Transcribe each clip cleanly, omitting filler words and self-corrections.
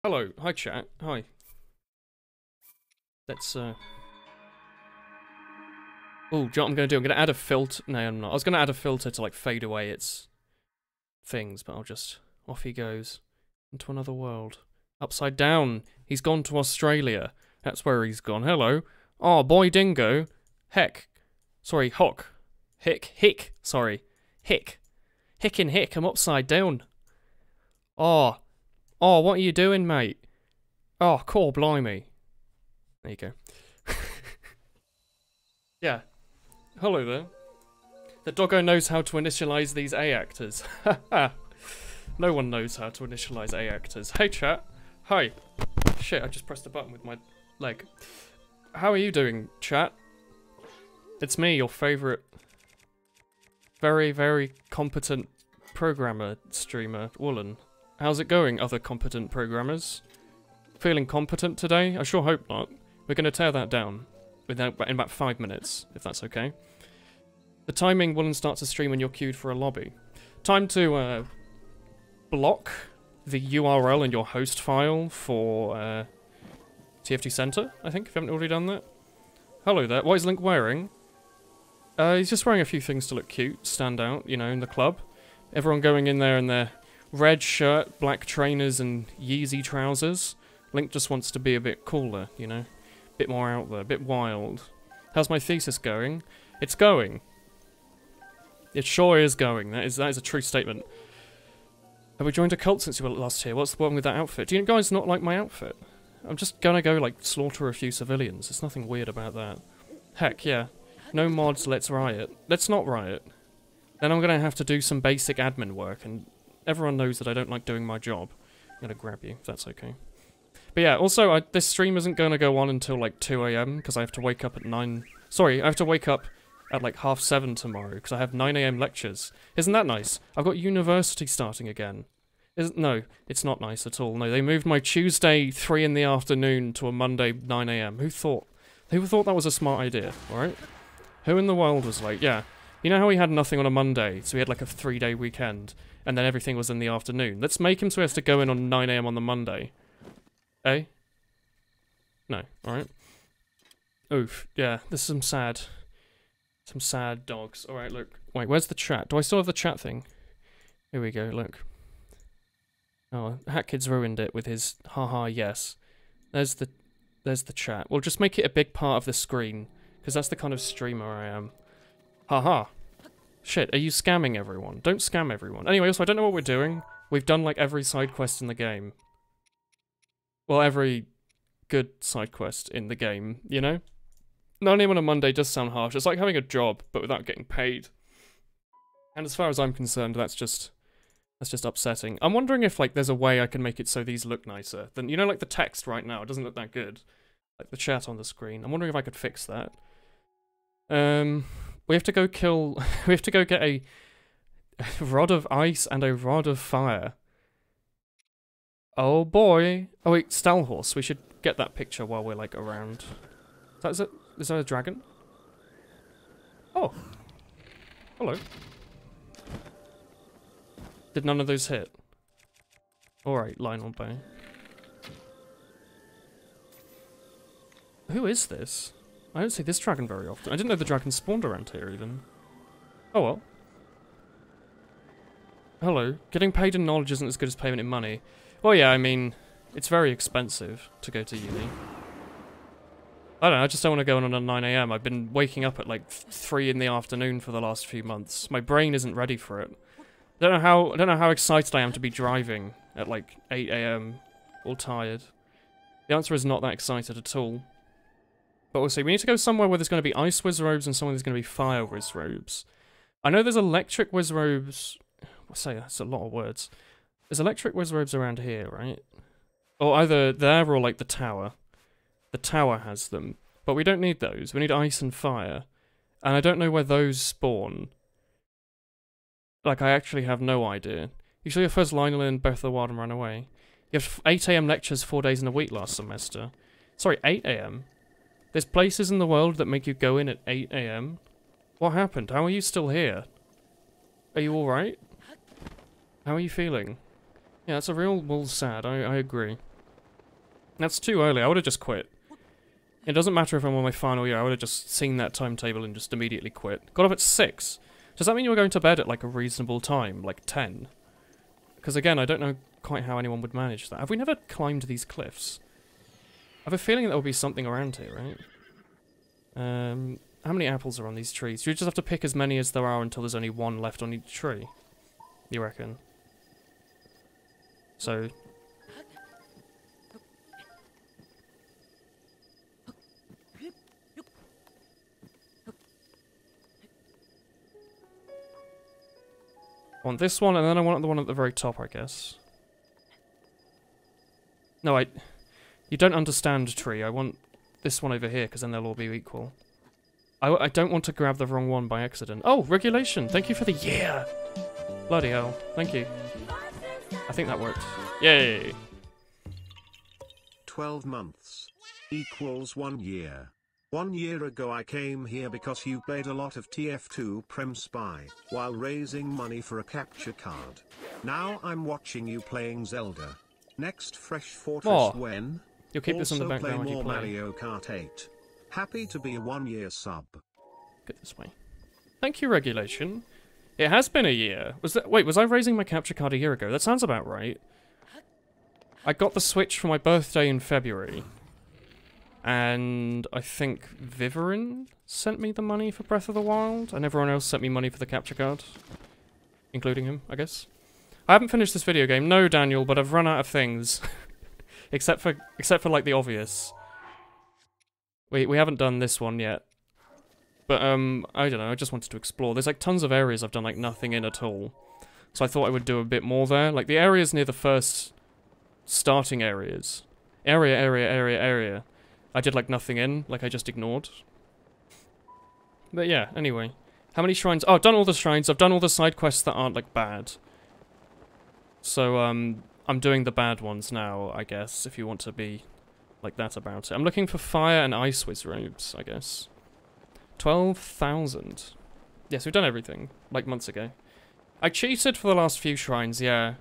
Hello, hi chat, hi. Let's oh, do you know what I'm gonna do? I'm gonna add a filter. No, I'm not. I was gonna add a filter to like fade away its things, but I'll just, off he goes into another world. Upside down. He's gone to Australia. That's where he's gone. Hello. Oh, boy dingo. Heck. Sorry, hock. Hick. Sorry. Hick. Hick, I'm upside down. Oh, what are you doing, mate? Oh, cool, blimey. There you go. Yeah. Hello there. The doggo knows how to initialize these A actors. No one knows how to initialize A actors. Hey, chat. Hi. Shit, I just pressed a button with my leg. How are you doing, chat? It's me, your favorite, very, very competent programmer streamer, Woolen. How's it going, other competent programmers? Feeling competent today? I sure hope not. We're gonna tear that down in about 5 minutes, if that's okay. The timing, Woolen starts a stream when you're queued for a lobby. Time to block the URL in your host file for TFT Center, I think, if you haven't already done that. Hello there. What is Link wearing? He's just wearing a few things to look cute, stand out, you know, in the club. Everyone going in there in their red shirt, black trainers, and Yeezy trousers. Link just wants to be a bit cooler, you know? A bit more out there, a bit wild. How's my thesis going? It's going. It sure is going. That is a true statement. Have we joined a cult since you were last here? What's the problem with that outfit? Do you guys not like my outfit? I'm just gonna go, like, slaughter a few civilians. There's nothing weird about that. Heck, yeah. No mods, let's riot. Let's not riot. Then I'm gonna have to do some basic admin work, and everyone knows that I don't like doing my job. I'm gonna grab you, if that's okay. But yeah, also, this stream isn't gonna go on until, like, 2 AM, because I have to wake up at 9... Sorry, I have to wake up at, like, 7:30 tomorrow, because I have 9 AM lectures. Isn't that nice? I've got university starting again. No, it's not nice at all. No, they moved my Tuesday 3 in the afternoon to a Monday 9 AM. Who thought that was a smart idea, alright? Who in the world was like, yeah, you know how he had nothing on a Monday, so he had like a 3-day weekend, and then everything was in the afternoon? Let's make him so he has to go in on 9 AM on the Monday. Eh? No, alright. Oof, yeah, this is some sad dogs. Alright, look. Wait, where's the chat? Do I still have the chat thing? Here we go, look. Oh, Hatkid's ruined it with his haha yes. There's the chat. We'll just make it a big part of the screen, because that's the kind of streamer I am. Haha. Shit, are you scamming everyone? Don't scam everyone. Anyway, also, I don't know what we're doing. We've done, like, every side quest in the game. Well, every good side quest in the game, you know? 9 AM on a Monday does sound harsh. It's like having a job, but without getting paid. And as far as I'm concerned, that's just upsetting. I'm wondering if, like, there's a way I can make it so these look nicer. Then, you know, like, the text right now, it doesn't look that good. Like, the chat on the screen. I'm wondering if I could fix that. We have to go kill... we have to go get a rod of ice and a rod of fire. Oh, boy. Oh, wait, Stalhorse. We should get that picture while we're, like, around. Is that a dragon? Oh. Hello. Did none of those hit? Alright, Lionel Bay. Who is this? I don't see this dragon very often. I didn't know the dragon spawned around here, even. Oh well. Hello. Getting paid in knowledge isn't as good as payment in money. Well, yeah, I mean, it's very expensive to go to uni. I don't know, I just don't want to go on at 9 AM. I've been waking up at, like, 3 in the afternoon for the last few months. My brain isn't ready for it. I don't know how excited I am to be driving at, like, 8 AM, all tired. The answer is not that excited at all. But we'll see. We need to go somewhere where there's going to be ice wizrobes and somewhere there's going to be fire wizrobes. I know there's electric wizrobes... I'll say that's a lot of words. There's electric wizrobes around here, right? Or either there or, like, the tower. The tower has them. But we don't need those. We need ice and fire. And I don't know where those spawn. Like, I actually have no idea. You saw your first Lionel in Breath of the Wild and ran away. You have 8 AM lectures 4 days in a week last semester. Sorry, 8 AM? There's places in the world that make you go in at 8 AM? What happened? How are you still here? Are you alright? How are you feeling? Yeah, it's a real sad, I agree. That's too early. I would have just quit. It doesn't matter if I'm on my final year. I would have just seen that timetable and just immediately quit. Got up at 6. Does that mean you were going to bed at like a reasonable time, like 10? Because again, I don't know quite how anyone would manage that. Have we never climbed these cliffs? I have a feeling there will be something around here, right? How many apples are on these trees? You just have to pick as many as there are until there's only one left on each tree. You reckon? So... I want this one, and then I want the one at the very top, I guess. No, you don't understand, tree. I want this one over here, because then they'll all be equal. I don't want to grab the wrong one by accident. Oh, regulation! Thank you for the year! Bloody hell. Thank you. I think that worked. Yay! 12 months equals 1 year. 1 year ago I came here because you played a lot of TF2 Prem Spy while raising money for a capture card. Now I'm watching you playing Zelda. Next Fresh Fortress when? You'll keep this in the background when you play. Mario Kart 8. Happy to be a 1 year sub. Get this way. Thank you, regulation. It has been a year. Wait, was I raising my capture card a year ago? That sounds about right. I got the Switch for my birthday in February. And I think Viverin sent me the money for Breath of the Wild, and everyone else sent me money for the capture card. Including him, I guess. I haven't finished this video game, no Daniel, but I've run out of things. except for like the obvious. We haven't done this one yet. But I don't know, I just wanted to explore. There's like tons of areas I've done like nothing in at all. So I thought I would do a bit more there. Like the areas near the first starting areas. Area. I did like nothing in, like I just ignored. But yeah, anyway. How many shrines? Oh, I've done all the shrines. I've done all the side quests that aren't like bad. So I'm doing the bad ones now, I guess, if you want to be like that about it. I'm looking for fire and ice whiz robes, I guess. 12,000. Yes, we've done everything, like months ago. I cheated for the last few shrines, yeah.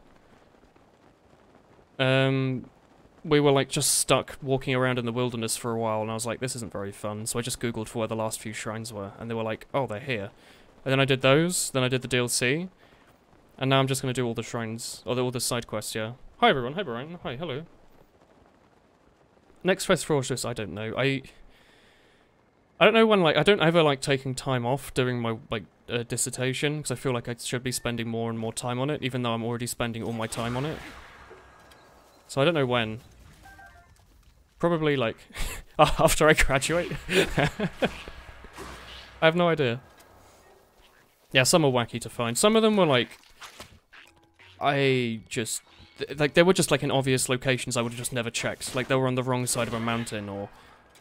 We were like just stuck walking around in the wilderness for a while, and I was like, this isn't very fun, so I just googled for where the last few shrines were, and they were like, oh, they're here. And then I did those, then I did the DLC, and now I'm just going to do all the shrines, or all the side quests, yeah. Hi everyone, hi Brian, hi, hello. Next Fresh Fortress, I don't know. I don't know when, like, I don't ever like taking time off during my, like, dissertation, because I feel like I should be spending more and more time on it, even though I'm already spending all my time on it. So I don't know when. Probably, like, after I graduate. I have no idea. Yeah, some are wacky to find. Some of them were, like, they were just, like, in obvious locations I would have just never checked. Like, they were on the wrong side of a mountain, or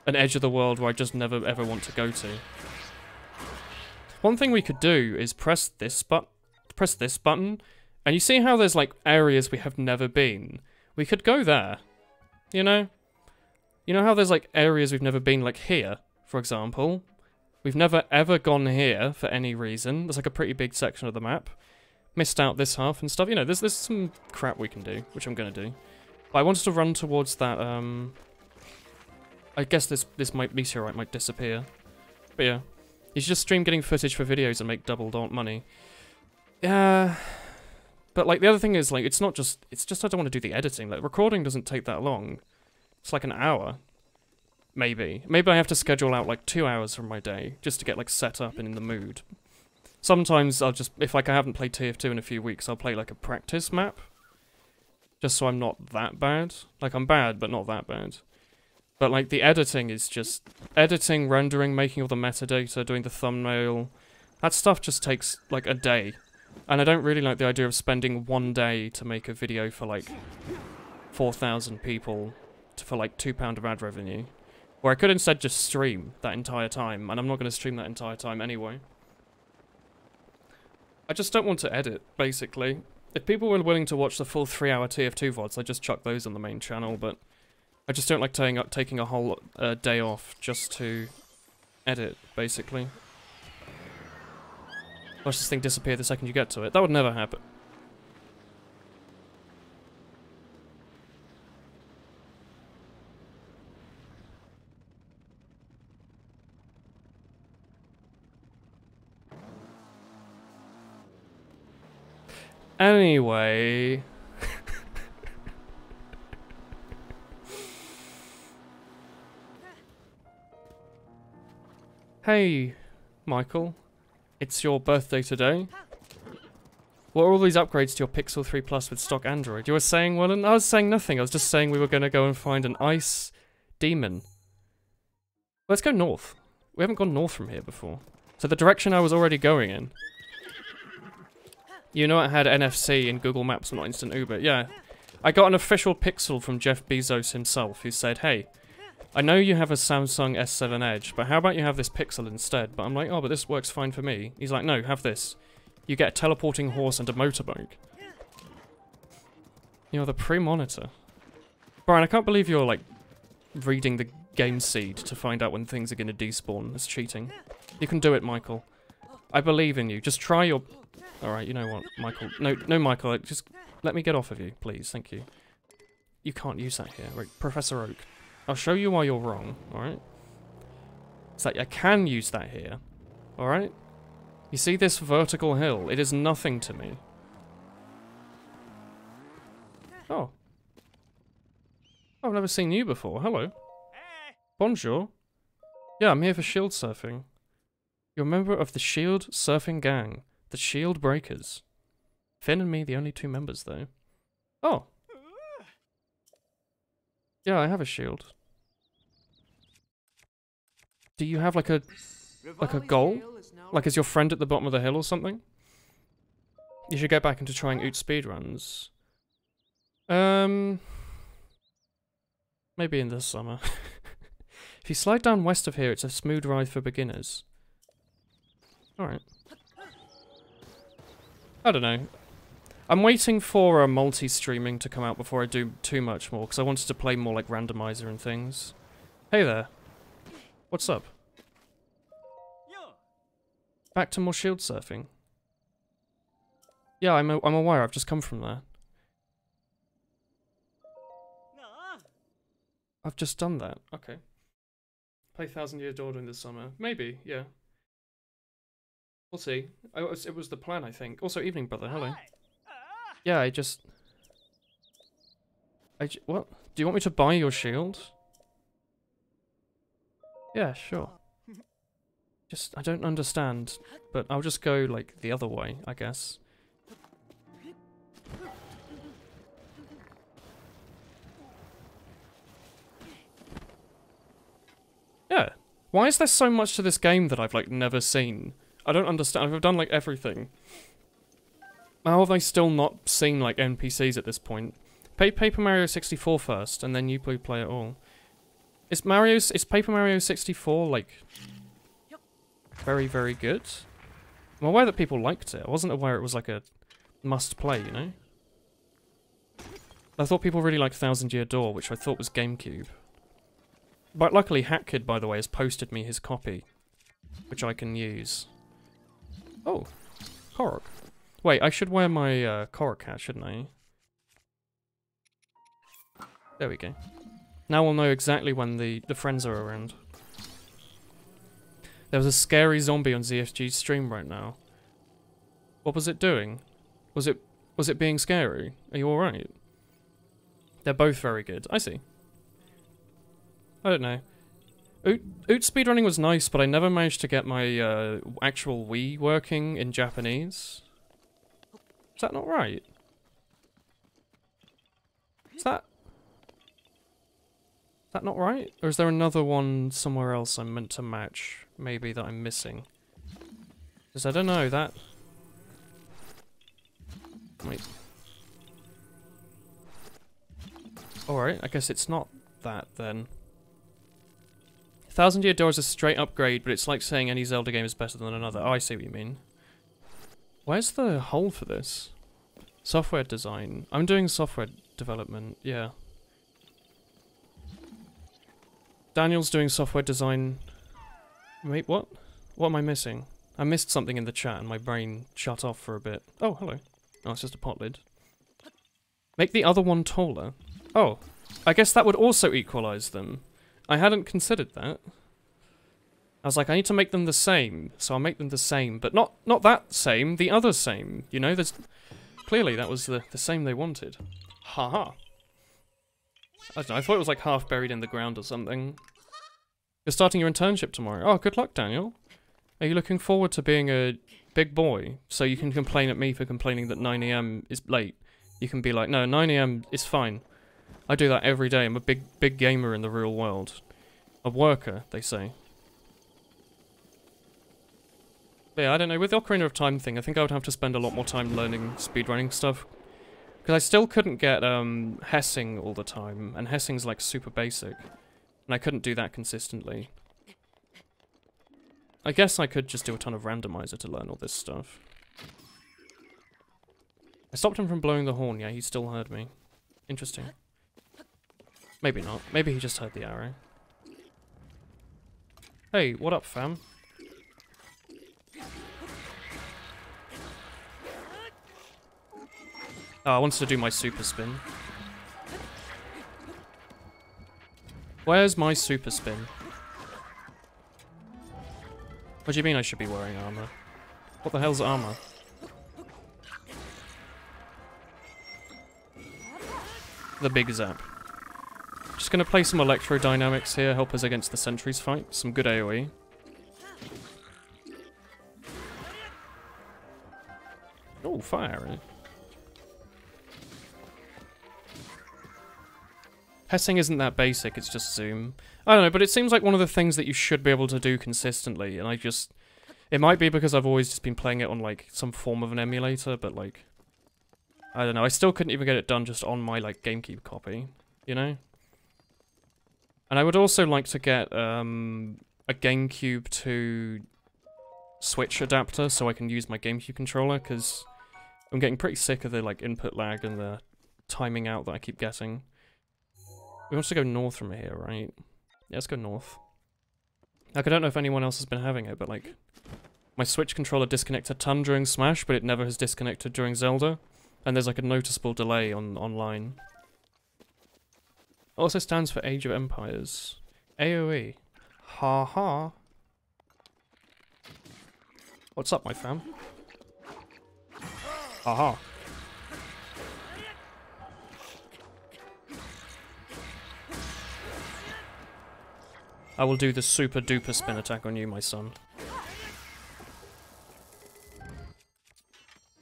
an edge of the world where I just never, ever want to go to. One thing we could do is press this button, and you see how there's, like, areas we have never been? We could go there, you know? You know how there's, like, areas we've never been, like here, for example? We've never, ever gone here for any reason. There's, like, a pretty big section of the map. Missed out this half and stuff. You know, there's some crap we can do, which I'm gonna do. But I wanted to run towards that, I guess this meteorite might disappear. But yeah. You should just stream getting footage for videos and make double money. Yeah... But, like, the other thing is, like, it's just I don't want to do the editing. Like, recording doesn't take that long. It's like an hour. Maybe. Maybe I have to schedule out, like, 2 hours from my day, just to get, like, set up and in the mood. Sometimes I'll just, if, like, I haven't played TF2 in a few weeks, I'll play, like, a practice map. Just so I'm not that bad. Like, I'm bad, but not that bad. But, like, the editing is just... Editing, rendering, making all the metadata, doing the thumbnail... That stuff just takes, like, a day. And I don't really like the idea of spending 1 day to make a video for, like, 4,000 people for, like, £2 of ad revenue. Where I could instead just stream that entire time, and I'm not going to stream that entire time anyway. I just don't want to edit, basically. If people were willing to watch the full 3-hour TF2 VODs, I'd just chuck those on the main channel, but I just don't like taking a whole day off just to edit, basically. Watch this thing disappear the second you get to it. That would never happen. Anyway... Hey, Michael. It's your birthday today. What are all these upgrades to your Pixel 3 Plus with stock Android? You were saying, Woolen? I was saying nothing. I was just saying we were going to go and find an ice demon. Let's go north. We haven't gone north from here before. So the direction I was already going in. You know it had NFC in Google Maps, not Instant Uber. Yeah. I got an official Pixel from Jeff Bezos himself, who said, hey, I know you have a Samsung S7 Edge, but how about you have this Pixel instead? But I'm like, oh, but this works fine for me. He's like, no, have this. You get a teleporting horse and a motorbike. You're the pre-monitor. Brian, I can't believe you're, like, reading the game seed to find out when things are going to despawn. It's cheating. You can do it, Michael. I believe in you. Just try your... Alright, you know what, Michael. No, Michael, just let me get off of you, please. Thank you. You can't use that here. Right, Professor Oak. I'll show you why you're wrong, alright? It's like, I can use that here. Alright? You see this vertical hill? It is nothing to me. Oh. I've never seen you before. Hello. Bonjour. Yeah, I'm here for shield surfing. You're a member of the shield surfing gang. The shield breakers. Finn and me, the only 2 members, though. Oh. Yeah, I have a shield. Do you have like a goal? Like, is your friend at the bottom of the hill or something? You should get back into trying Oot speedruns. Maybe in the summer. If you slide down west of here, it's a smooth ride for beginners. Alright. I don't know. I'm waiting for multi-streaming to come out before I do too much more, because I wanted to play more like randomizer and things. Hey there. What's up? Back to more shield surfing. Yeah, I'm aware. I've just come from there. I've just done that. Okay. Play 1,000 Year Door in the summer. Maybe, yeah. We'll see. It was the plan, I think. Also, evening, brother. Hello. Yeah, what? Do you want me to buy your shield? Yeah, sure. I don't understand, but I'll just go, like, the other way, I guess. Yeah. Why is there so much to this game that I've, like, never seen? I don't understand. I've done, like, everything. How have I still not seen, like, NPCs at this point? Play Paper Mario 64 first, and then you play it all. Is Paper Mario 64, like... very, very good? I'm aware that people liked it. I wasn't aware it was like a must-play, you know? I thought people really liked 1,000 Year Door, which I thought was GameCube. But luckily, HackKid, by the way, has posted me his copy, which I can use. Oh, Korok. Wait, I should wear my Korok hat, shouldn't I? There we go. Now we'll know exactly when the friends are around. There was a scary zombie on ZFG's stream right now. What was it doing? Was it being scary? Are you alright? They're both very good. I see. I don't know. Oot speedrunning was nice, but I never managed to get my actual Wii working in Japanese. Is that not right? Is that not right? Or is there another one somewhere else I'm meant to match? Maybe that I'm missing. Because I don't know, that... Wait. Alright, I guess it's not that then. 1,000 Year Door is a straight upgrade, but it's like saying any Zelda game is better than another. Oh, I see what you mean. Where's the hole for this? Software design. I'm doing software development, yeah. Daniel's doing software design. Wait, what? What am I missing? I missed something in the chat and my brain shut off for a bit. Oh, hello. Oh, it's just a pot lid. Make the other one taller. Oh, I guess that would also equalize them. I hadn't considered that. I was like, I need to make them the same, so I'll make them the same, but not that same, the other same. You know, Clearly, that was the same they wanted. Haha. I don't know, I thought it was like half buried in the ground or something. You're starting your internship tomorrow. Oh, good luck, Daniel. Are you looking forward to being a big boy? So you can complain at me for complaining that 9 AM is late. You can be like, no, 9 AM is fine. I do that every day. I'm a big gamer in the real world. A worker, they say. But yeah, I don't know, with the Ocarina of Time thing, I think I would have to spend a lot more time learning speedrunning stuff. Because I still couldn't get Hessing all the time, and Hessing's like super basic. And I couldn't do that consistently. I guess I could just do a ton of randomizer to learn all this stuff. I stopped him from blowing the horn, yeah, he still heard me. Interesting. Maybe not. Maybe he just heard the arrow. Hey, what up, fam? Oh, I wanted to do my super spin. Where's my super spin? What do you mean I should be wearing armor? What the hell's armor? The big zap. Just gonna play some electrodynamics here, help us against the sentries fight. Some good AoE. Oh, fire arrow. Hessing isn't that basic, it's just zoom. I don't know, but it seems like one of the things that you should be able to do consistently, and I just... It might be because I've always just been playing it on, like, some form of an emulator, but, like... I don't know, I still couldn't even get it done just on my, like, GameCube copy, you know? And I would also like to get, a GameCube to Switch adapter so I can use my GameCube controller, because I'm getting pretty sick of the, like, input lag and the timing out that I keep getting. We want to go north from here, right? Yeah, let's go north. Like, I don't know if anyone else has been having it, but, like, my Switch controller disconnected a ton during Smash, but it never has disconnected during Zelda. And there's, like, a noticeable delay online. Also stands for Age of Empires. AoE. Ha ha. What's up, my fam? Ha ha. I will do the super duper spin attack on you, my son.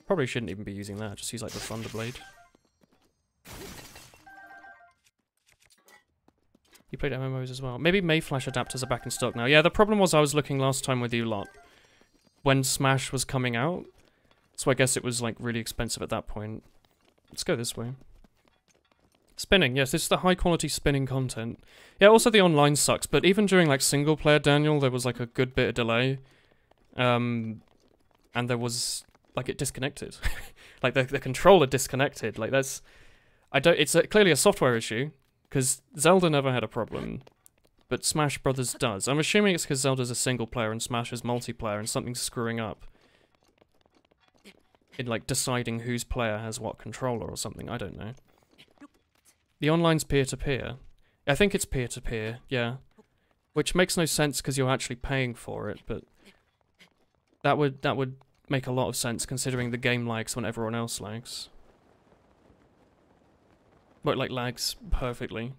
Probably shouldn't even be using that, just use like the Thunder Blade. You played MMOs as well. Maybe Mayflash adapters are back in stock now. Yeah, the problem was I was looking last time with you lot when Smash was coming out. So I guess it was like really expensive at that point. Let's go this way. Spinning, yes, this is the high quality spinning content. Yeah, also the online sucks, but even during like single player Daniel, there was like a good bit of delay. And there was, like, it disconnected. Like the controller disconnected, like that's, it's clearly a software issue, because Zelda never had a problem, but Smash Brothers does. I'm assuming it's because Zelda's a single player and Smash is multiplayer and something's screwing up. In like deciding whose player has what controller or something, I don't know. The online's peer-to-peer. I think it's peer-to-peer, yeah. Which makes no sense because you're actually paying for it, but that would make a lot of sense considering the game lags when everyone else lags. But like lags perfectly.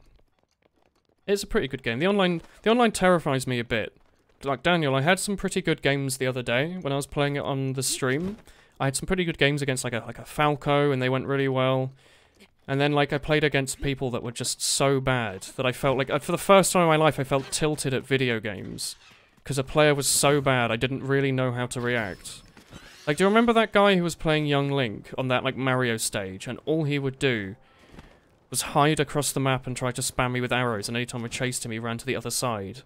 It's a pretty good game. The online terrifies me a bit. Like Daniel, I had some pretty good games the other day when I was playing it on the stream. I had some pretty good games against like a Falco and they went really well. And then, like, I played against people that were just so bad that I felt like, for the first time in my life, I felt tilted at video games. Because a player was so bad, I didn't really know how to react. Like, do you remember that guy who was playing Young Link on that, like, Mario stage, and all he would do was hide across the map and try to spam me with arrows, and anytime I chased him, he ran to the other side.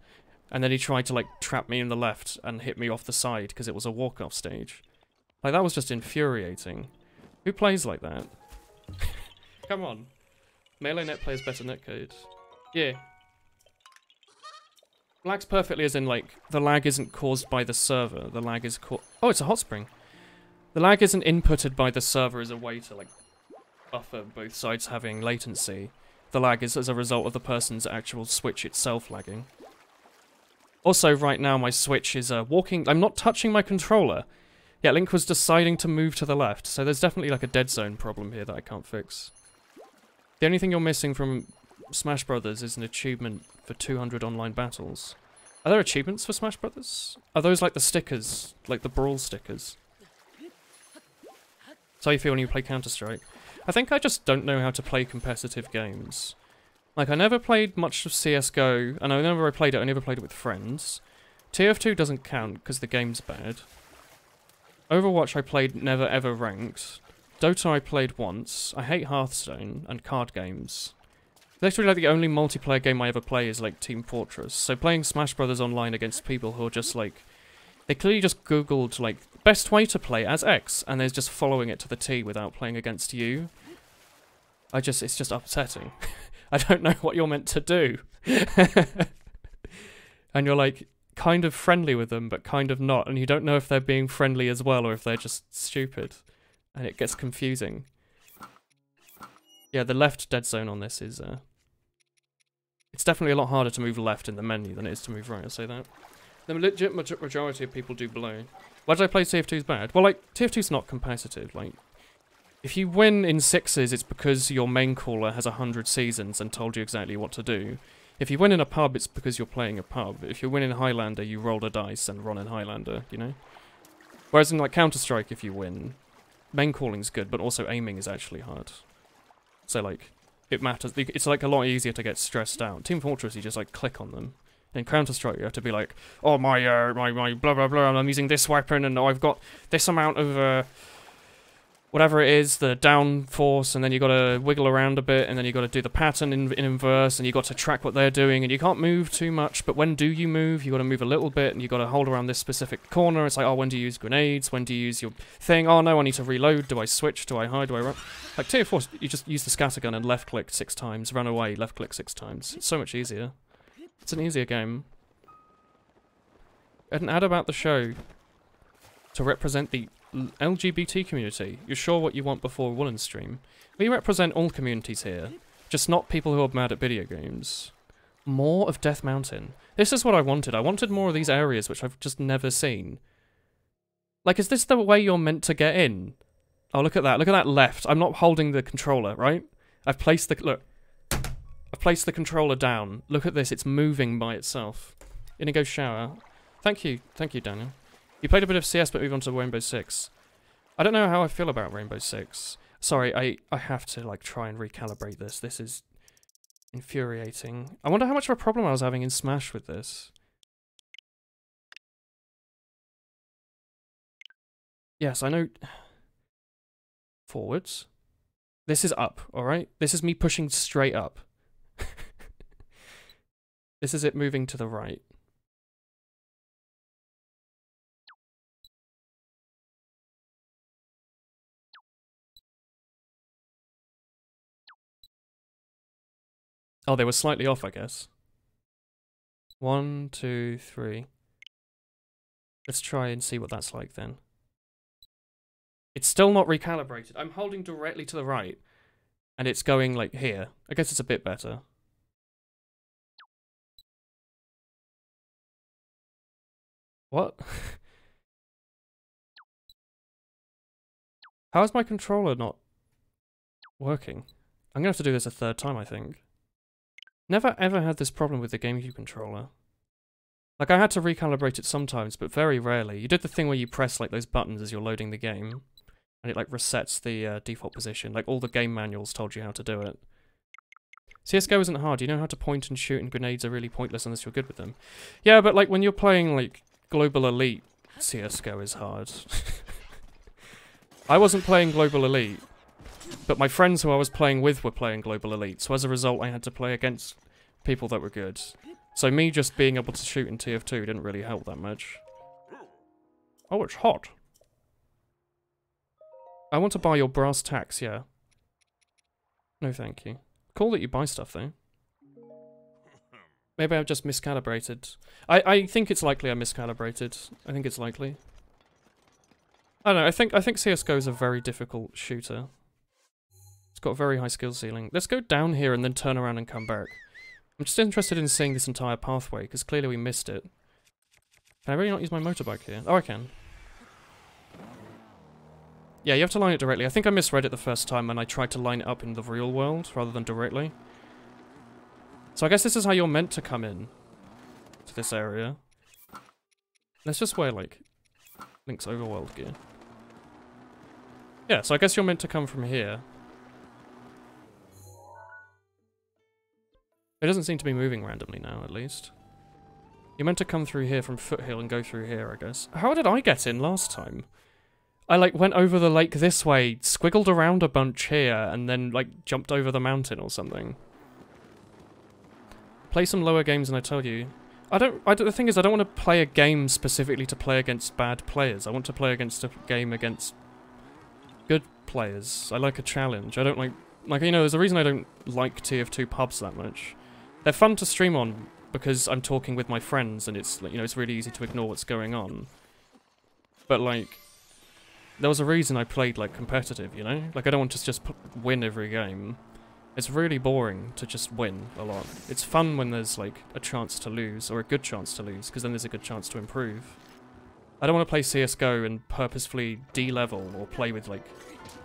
And then he tried to, like, trap me in the left and hit me off the side, because it was a walk-off stage. Like, that was just infuriating. Who plays like that? Come on. MeleeNet plays better netcode. Yeah. Lags perfectly as in, like, the lag isn't caused by the server. The lag is oh, it's a hot spring. The lag isn't inputted by the server as a way to, like, buffer both sides having latency. The lag is as a result of the person's actual Switch itself lagging. Also, right now, my Switch is walking... I'm not touching my controller. Yeah, Link was deciding to move to the left, so there's definitely like a dead zone problem here that I can't fix. The only thing you're missing from Smash Brothers is an achievement for 200 online battles. Are there achievements for Smash Brothers? Are those like the stickers, like the brawl stickers? That's how you feel when you play Counter-Strike. I think I just don't know how to play competitive games. Like, I never played much of CSGO, and whenever I played it, I never played it with friends. TF2 doesn't count, because the game's bad. Overwatch I played never ever ranked. Dota I played once. I hate Hearthstone, and card games. Literally, like, the only multiplayer game I ever play is, like, Team Fortress. So playing Smash Brothers online against people who are just, like... They clearly just googled, like, best way to play as X, and they're just following it to the T without playing against you. It's just upsetting. I don't know what you're meant to do. And you're, like, kind of friendly with them, but kind of not, and you don't know if they're being friendly as well, or if they're just stupid. And it gets confusing. Yeah, the left dead zone on this is, it's definitely a lot harder to move left in the menu than it is to move right, I'll say that. The legit majority of people do below. Why did I play TF2's bad? Well, like, TF2's not competitive, like... If you win in 6s, it's because your main caller has 100 seasons and told you exactly what to do. If you win in a pub, it's because you're playing a pub. If you win in Highlander, you roll a dice and run in Highlander, you know? Whereas in, like, Counter-Strike, if you win, main calling's good, but also aiming is actually hard. So, like, it matters. It's, like, a lot easier to get stressed out. Team Fortress, you just, like, click on them. In Counter-Strike, you have to be like, oh, my blah, blah, blah, and I'm using this weapon, and I've got this amount of, whatever it is, the down force, and then you gotta wiggle around a bit, and then you gotta do the pattern in inverse, and you got to track what they're doing, and you can't move too much, but when do you move? You gotta move a little bit, and you gotta hold around this specific corner. It's like, oh, when do you use grenades? When do you use your thing? Oh no, I need to reload. Do I switch? Do I hide? Do I run? Like, Tier 4, you just use the scattergun and left-click 6 times, run away, left-click 6 times. It's so much easier. It's an easier game. An ad about the show to represent the LGBT community. You're sure what you want before Woolen stream? We represent all communities here, just not people who are mad at video games. More of Death Mountain. This is what I wanted. I wanted more of these areas which I've just never seen. Like, is this the way you're meant to get in? Oh, look at that. Look at that left. I'm not holding the controller, right? I've placed the... Look. I've placed the controller down. Look at this. It's moving by itself. Inigo shower. Thank you, Daniel. You played a bit of CS, but move on to Rainbow Six. I don't know how I feel about Rainbow Six. Sorry, I have to, like, try and recalibrate this. This is infuriating. I wonder how much of a problem I was having in Smash with this. Yes, I know... Forwards. This is up, alright? This is me pushing straight up. This is it moving to the right. Oh, they were slightly off, I guess. 1, 2, 3. Let's try and see what that's like then. It's still not recalibrated. I'm holding directly to the right. And it's going, like, here. I guess it's a bit better. What? How is my controller not working? I'm gonna have to do this a third time, I think. Never ever had this problem with the GameCube controller. Like, I had to recalibrate it sometimes, but very rarely. You did the thing where you press, like, those buttons as you're loading the game, and it, like, resets the default position. Like, all the game manuals told you how to do it. CSGO isn't hard. You know how to point and shoot, and grenades are really pointless unless you're good with them. Yeah, but, like, when you're playing, like, Global Elite, CSGO is hard. I wasn't playing Global Elite, but my friends who I was playing with were playing Global Elite, so as a result I had to play against people that were good. So me just being able to shoot in TF2 didn't really help that much. Oh, it's hot. I want to buy your brass tacks, yeah. No thank you. Cool that you buy stuff though. Maybe I've just miscalibrated. I think it's likely I miscalibrated. I think it's likely. I don't know, I think CSGO is a very difficult shooter. It's got a very high skill ceiling. Let's go down here and then turn around and come back. I'm just interested in seeing this entire pathway, because clearly we missed it. Can I really not use my motorbike here? Oh, I can. Yeah, you have to line it directly. I think I misread it the first time and I tried to line it up in the real world rather than directly. So I guess this is how you're meant to come in to this area. Let's just wear, like, Link's overworld gear. Yeah, so I guess you're meant to come from here. It doesn't seem to be moving randomly now, at least. You're meant to come through here from Foothill and go through here, I guess. How did I get in last time? I, like, went over the lake this way, squiggled around a bunch here, and then, like, jumped over the mountain or something. Play some lower games and I tell you. The thing is, I don't want to play a game specifically to play against bad players. I want to play against a game against good players. I like a challenge. I don't like, you know, there's a reason I don't like TF2 pubs that much. They're fun to stream on because I'm talking with my friends and it's, you know, it's really easy to ignore what's going on. But, like, there was a reason I played, like, competitive, you know? Like, I don't want to just win every game. It's really boring to just win a lot. It's fun when there's, like, a chance to lose, or a good chance to lose, because then there's a good chance to improve. I don't want to play CSGO and purposefully de-level, or play with, like,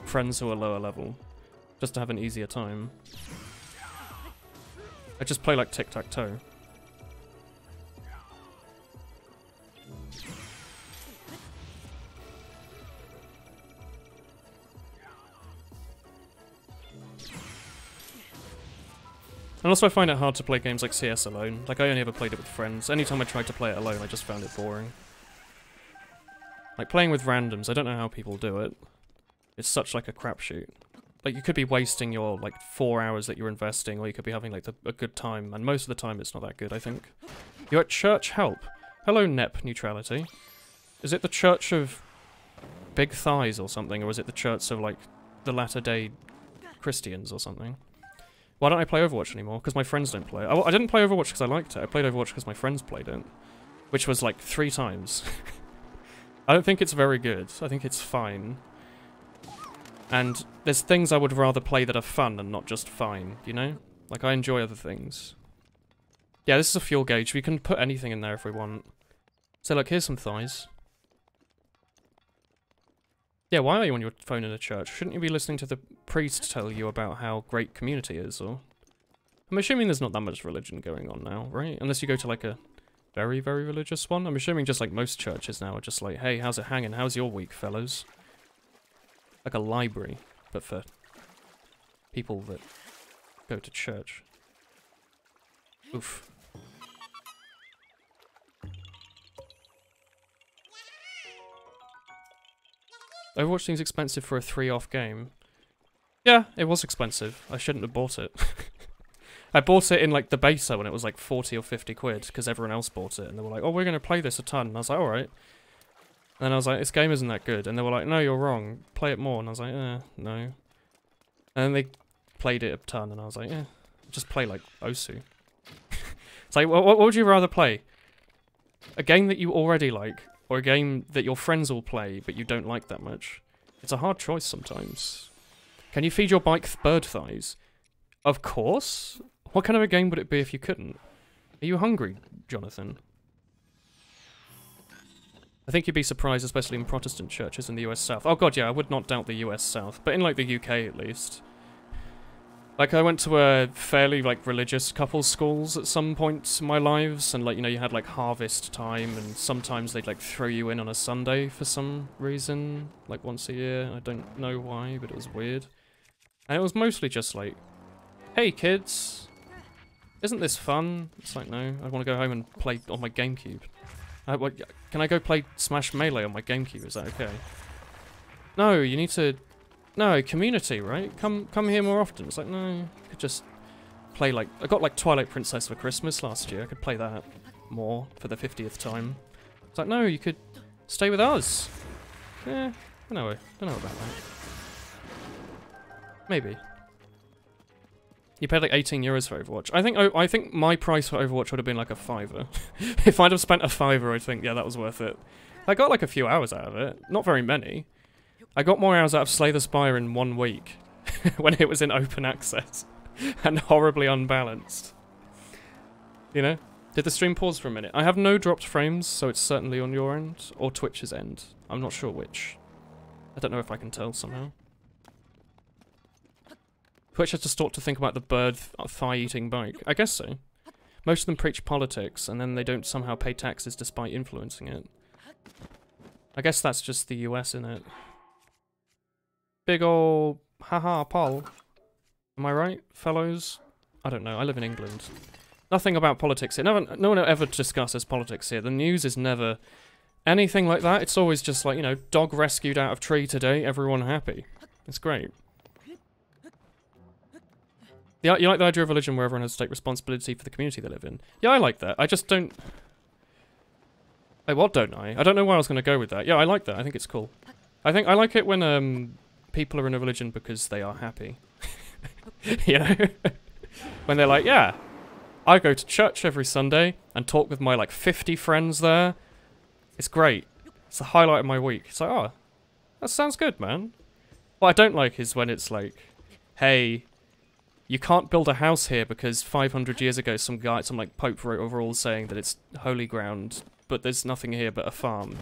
friends who are lower level, just to have an easier time. I just play, like, tic-tac-toe. And also I find it hard to play games like CS alone. Like, I only ever played it with friends. Anytime I tried to play it alone, I just found it boring. Like, playing with randoms, I don't know how people do it. It's such, like, a crapshoot. Like, you could be wasting your, like, 4 hours that you're investing, or you could be having, like, a good time, and most of the time it's not that good, I think. You're at Church Help. Hello, NEP Neutrality. Is it the Church of Big Thighs or something, or is it the Church of, like, the Latter-day Christians or something? Why don't I play Overwatch anymore? Because my friends don't play it. I didn't play Overwatch because I liked it. I played Overwatch because my friends played it. Which was like 3 times. I don't think it's very good. I think it's fine. And there's things I would rather play that are fun and not just fine, you know? Like, I enjoy other things. Yeah, this is a fuel gauge. We can put anything in there if we want. So look, here's some thighs. Yeah, why are you on your phone in a church? Shouldn't you be listening to the priest tell you about how great community is, or... I'm assuming there's not that much religion going on now, right? Unless you go to, like, a very, very religious one. I'm assuming just, like, most churches now are just like, hey, how's it hanging? How's your week, fellows? Like a library, but for people that go to church. Oof. Overwatch seems expensive for a 3-off game. Yeah, it was expensive. I shouldn't have bought it. I bought it in, like, the beta when it was, like, 40 or 50 quid, because everyone else bought it, and they were like, oh, we're going to play this a ton. And I was like, alright. And then I was like, this game isn't that good. And they were like, no, you're wrong. Play it more. And I was like, no. And then they played it a ton, and I was like, yeah, just play, like, Osu. It's like, what would you rather play? A game that you already like, or a game that your friends will play, but you don't like that much? It's a hard choice sometimes. Can you feed your bike bird thighs? Of course. What kind of a game would it be if you couldn't? Are you hungry, Jonathan? I think you'd be surprised, especially in Protestant churches in the US South. Oh god, yeah, I would not doubt the US South, but in, like, the UK at least. Like, I went to a fairly, like, religious couples schools at some point in my lives, and, like, you know, you had, like, harvest time, and sometimes they'd, like, throw you in on a Sunday for some reason, like, once a year. I don't know why, but it was weird. And it was mostly just, like, hey, kids, isn't this fun? It's like, no, I want to go home and play on my GameCube. Can I go play Smash Melee on my GameCube? Is that okay? No, you need to... No, community, right? Come here more often. It's like, no, you could just play, like... I got, like, Twilight Princess for Christmas last year. I could play that more for the 50th time. It's like, no, you could stay with us. Yeah, I don't know about that. Maybe. You paid like 18 euros for Overwatch. I think my price for Overwatch would have been like a £5. If I'd have spent a £5, I'd think, yeah, that was worth it. I got like a few hours out of it. Not very many. I got more hours out of Slay the Spire in 1 week. When it was in open access. And horribly unbalanced. You know? Did the stream pause for a minute? I have no dropped frames, so it's certainly on your end. Or Twitch's end. I'm not sure which. I don't know if I can tell somehow. Twitch has to start to think about the bird thigh-eating bike. I guess so. Most of them preach politics, and then they don't somehow pay taxes despite influencing it. I guess that's just the US, innit? Big ol' haha Paul. Am I right, fellows? I don't know, I live in England. Nothing about politics here. No one ever discusses politics here. The news is never anything like that. It's always just like, you know, dog rescued out of tree today, everyone happy. It's great. Yeah, you like the idea of religion where everyone has to take responsibility for the community they live in? Yeah, I like that. I just don't... Wait, what don't I? I don't know where I was going to go with that. Yeah, I like that. I think it's cool. I like it when people are in a religion because they are happy. You know? When they're like, yeah, I go to church every Sunday and talk with my, like, 50 friends there. It's great. It's the highlight of my week. It's like, oh, that sounds good, man. What I don't like is when it's like, hey... You can't build a house here because 500 years ago some like Pope wrote overall saying that it's holy ground, but there's nothing here but a farm.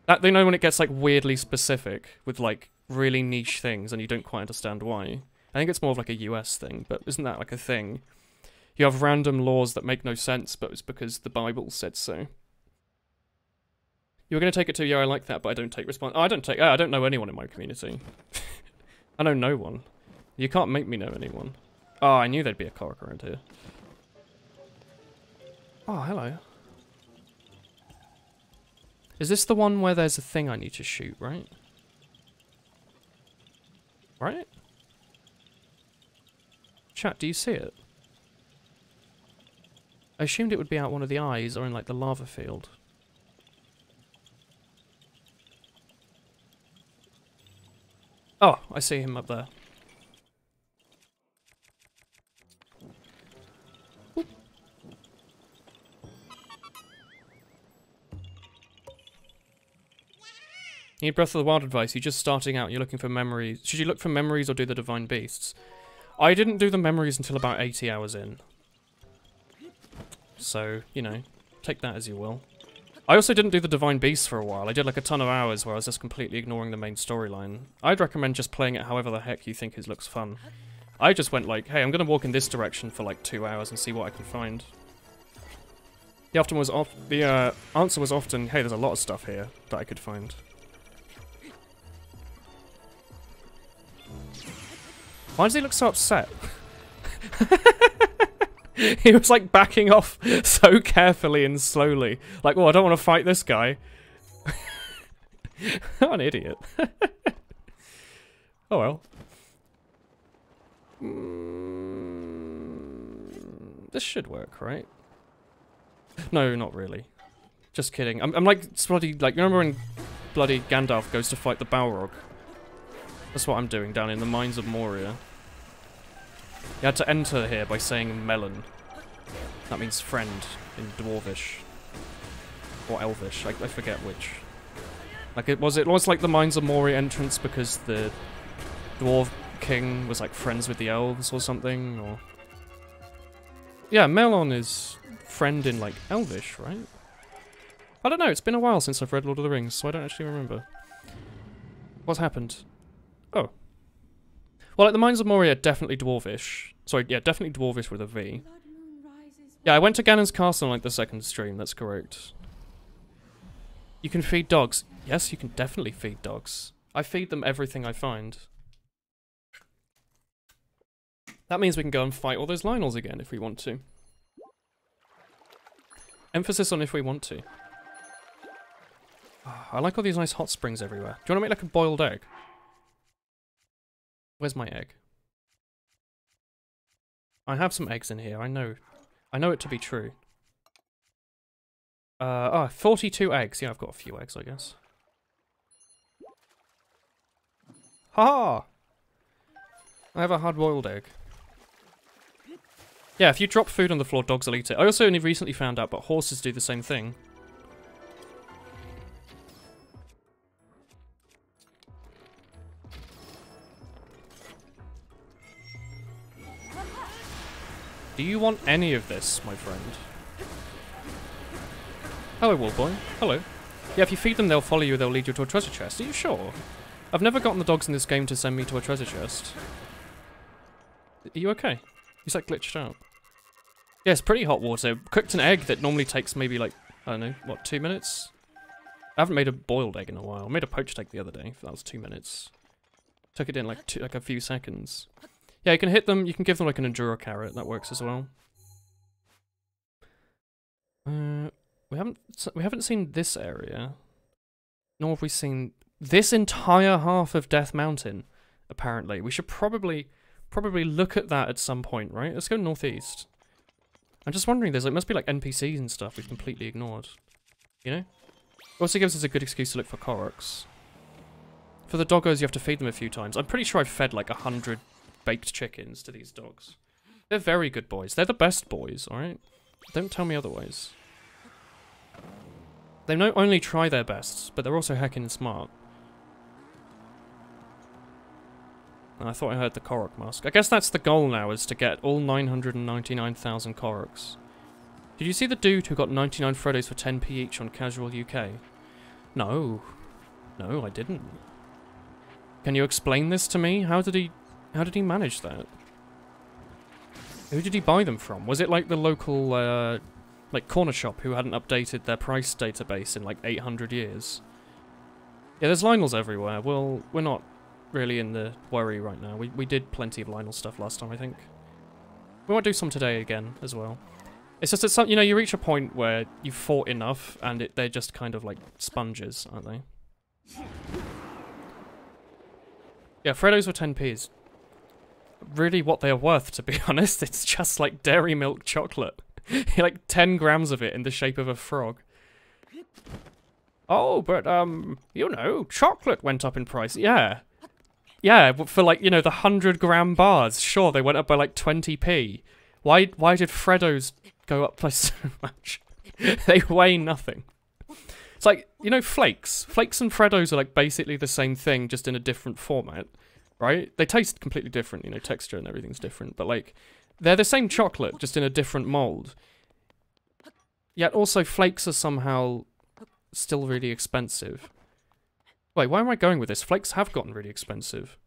That, you know, when it gets like weirdly specific with like really niche things and you don't quite understand why. I think it's more of like a US thing, but isn't that like a thing? You have random laws that make no sense, but it's because the Bible said so. You were going to take it to, yeah, I like that, but I don't take I don't know anyone in my community. I know no one. You can't make me know anyone. Oh, I knew there'd be a Korok around here. Oh, hello. Is this the one where there's a thing I need to shoot, right? Right? Chat, do you see it? I assumed it would be out one of the eyes or in, like, the lava field. Oh, I see him up there. You need Breath of the Wild advice. You're just starting out. You're looking for memories. Should you look for memories or do the Divine Beasts? I didn't do the memories until about 80 hours in. So, you know, take that as you will. I also didn't do the Divine Beasts for a while. I did like a ton of hours where I was just completely ignoring the main storyline. I'd recommend just playing it however the heck you think it looks fun. I just went like, hey, I'm going to walk in this direction for like 2 hours and see what I can find. The answer was often, hey, there's a lot of stuff here that I could find. Why does he look so upset? He was like backing off so carefully and slowly. Like, oh, I don't want to fight this guy. What an idiot. Oh well. This should work, right? No, not really. Just kidding. I'm like bloody, like, you remember when bloody Gandalf goes to fight the Balrog? That's what I'm doing down in the Mines of Moria. You had to enter here by saying melon. That means friend in Dwarvish. Or Elvish, I forget which. Like, it was like the Mines of Moria entrance because the Dwarf King was like friends with the elves or something, or... Yeah, melon is friend in like Elvish, right? I don't know, it's been a while since I've read Lord of the Rings, so I don't actually remember. What's happened? Oh. Well, like, the Mines of Moria are definitely Dwarvish. Sorry, yeah, definitely Dwarvish with a V. Yeah, I went to Ganon's Castle on, like, the second stream, that's correct. You can feed dogs. Yes, you can definitely feed dogs. I feed them everything I find. That means we can go and fight all those Lynels again if we want to. Emphasis on if we want to. Oh, I like all these nice hot springs everywhere. Do you want to make, like, a boiled egg? Where's my egg? I have some eggs in here, I know. I know it to be true. 42 eggs. Yeah, I've got a few eggs, I guess. Ha! I have a hard-boiled egg. Yeah, if you drop food on the floor, dogs will eat it. I also only recently found out, but horses do the same thing. Do you want any of this, my friend? Hello, Wool Boy. Hello. Yeah, if you feed them, they'll follow you, they'll lead you to a treasure chest. Are you sure? I've never gotten the dogs in this game to send me to a treasure chest. Are you okay? He's like glitched out. Yeah, it's pretty hot water. Cooked an egg that normally takes maybe like, I don't know, what, 2 minutes? I haven't made a boiled egg in a while. I made a poached egg the other day. That was 2 minutes. Took it in like a few seconds. Yeah, you can hit them. You can give them like an Enduro carrot. That works as well. We haven't seen this area, nor have we seen this entire half of Death Mountain. Apparently, we should probably look at that at some point, right? Let's go northeast. I'm just wondering. It must be like NPCs and stuff we've completely ignored. You know. It also gives us a good excuse to look for Koroks. For the doggos, you have to feed them a few times. I'm pretty sure I've fed like 100 baked chickens to these dogs. They're very good boys. They're the best boys, alright? Don't tell me otherwise. They not only try their best, but they're also heckin' smart. And I thought I heard the Korok mask. I guess that's the goal now, is to get all 999,000 Koroks. Did you see the dude who got 99 Freddos for 10p each on Casual UK? No. No, I didn't. Can you explain this to me? How did he manage that? Who did he buy them from? Was it like the local, like corner shop who hadn't updated their price database in like 800 years? Yeah, there's Lionels everywhere. Well, we're not really in the worry right now. We did plenty of Lionel stuff last time, I think. We might do some today again as well. It's just that you know, you reach a point where you've fought enough and they're just kind of like sponges, aren't they? Yeah, Freddos were 10p is really what they're worth, to be honest. It's just like dairy milk chocolate. Like 10 grams of it in the shape of a frog. Oh, but, you know, chocolate went up in price. Yeah. Yeah, for like, you know, the 100-gram bars. Sure, they went up by like 20p. Why did Freddos go up by so much? They weigh nothing. It's like, you know, Flakes. Flakes and Freddos are like basically the same thing, just in a different format, right? They taste completely different, you know, texture and everything's different, but like, they're the same chocolate, just in a different mold. Yet also Flakes are somehow still really expensive. Wait, why am I going with this? Flakes have gotten really expensive.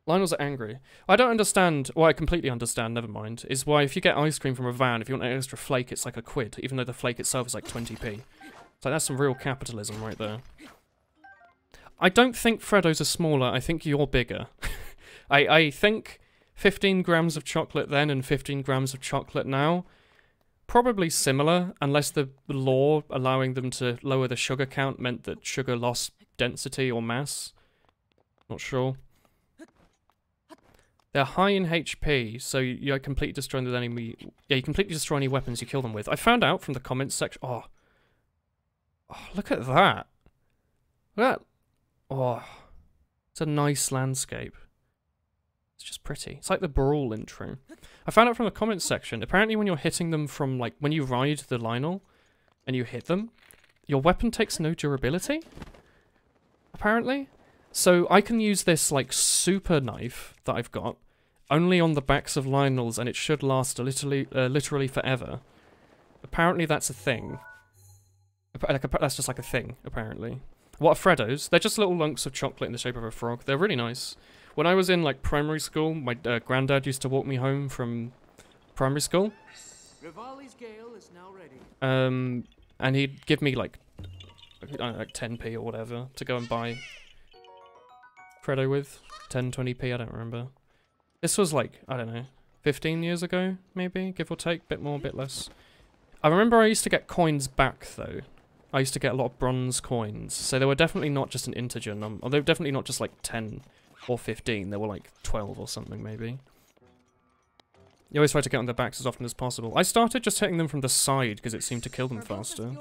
Lionels are angry. I don't understand, well I completely understand, never mind, is why if you get ice cream from a van, if you want an extra flake, it's like £1, even though the flake itself is like 20p. So that's some real capitalism right there. I don't think Freddos are smaller, I think you're bigger. I think 15 grams of chocolate then and 15 grams of chocolate now, probably similar, unless the law allowing them to lower the sugar count meant that sugar lost density or mass. Not sure. They're high in HP, so you completely destroy the enemy. Yeah, you completely destroy any weapons you kill them with. I found out from the comments section. Oh, look at that. Look at that. Oh, it's a nice landscape. It's just pretty. It's like the Brawl intro. I found out from the comments section. Apparently, when you're hitting them from like when you ride the Lionel and you hit them, your weapon takes no durability. Apparently, so I can use this like super knife that I've got only on the backs of Lionels, and it should last literally forever. Apparently, that's a thing. That's just like a thing, apparently. What are Freddos? They're just little lumps of chocolate in the shape of a frog. They're really nice. When I was in like primary school, my granddad used to walk me home from primary school. Rivali's Gale is now ready. And he'd give me like, I don't know, like 10p or whatever to go and buy Freddo with. 10, 20p, I don't remember. This was like, I don't know, 15 years ago, maybe, give or take, bit more, bit less. I remember I used to get coins back, though. I used to get a lot of bronze coins, so they were definitely not just an integer number, or they were definitely not just like 10 or 15, they were like 12 or something, maybe. You always try to get on their backs as often as possible. I started just hitting them from the side, because it seemed to kill them faster.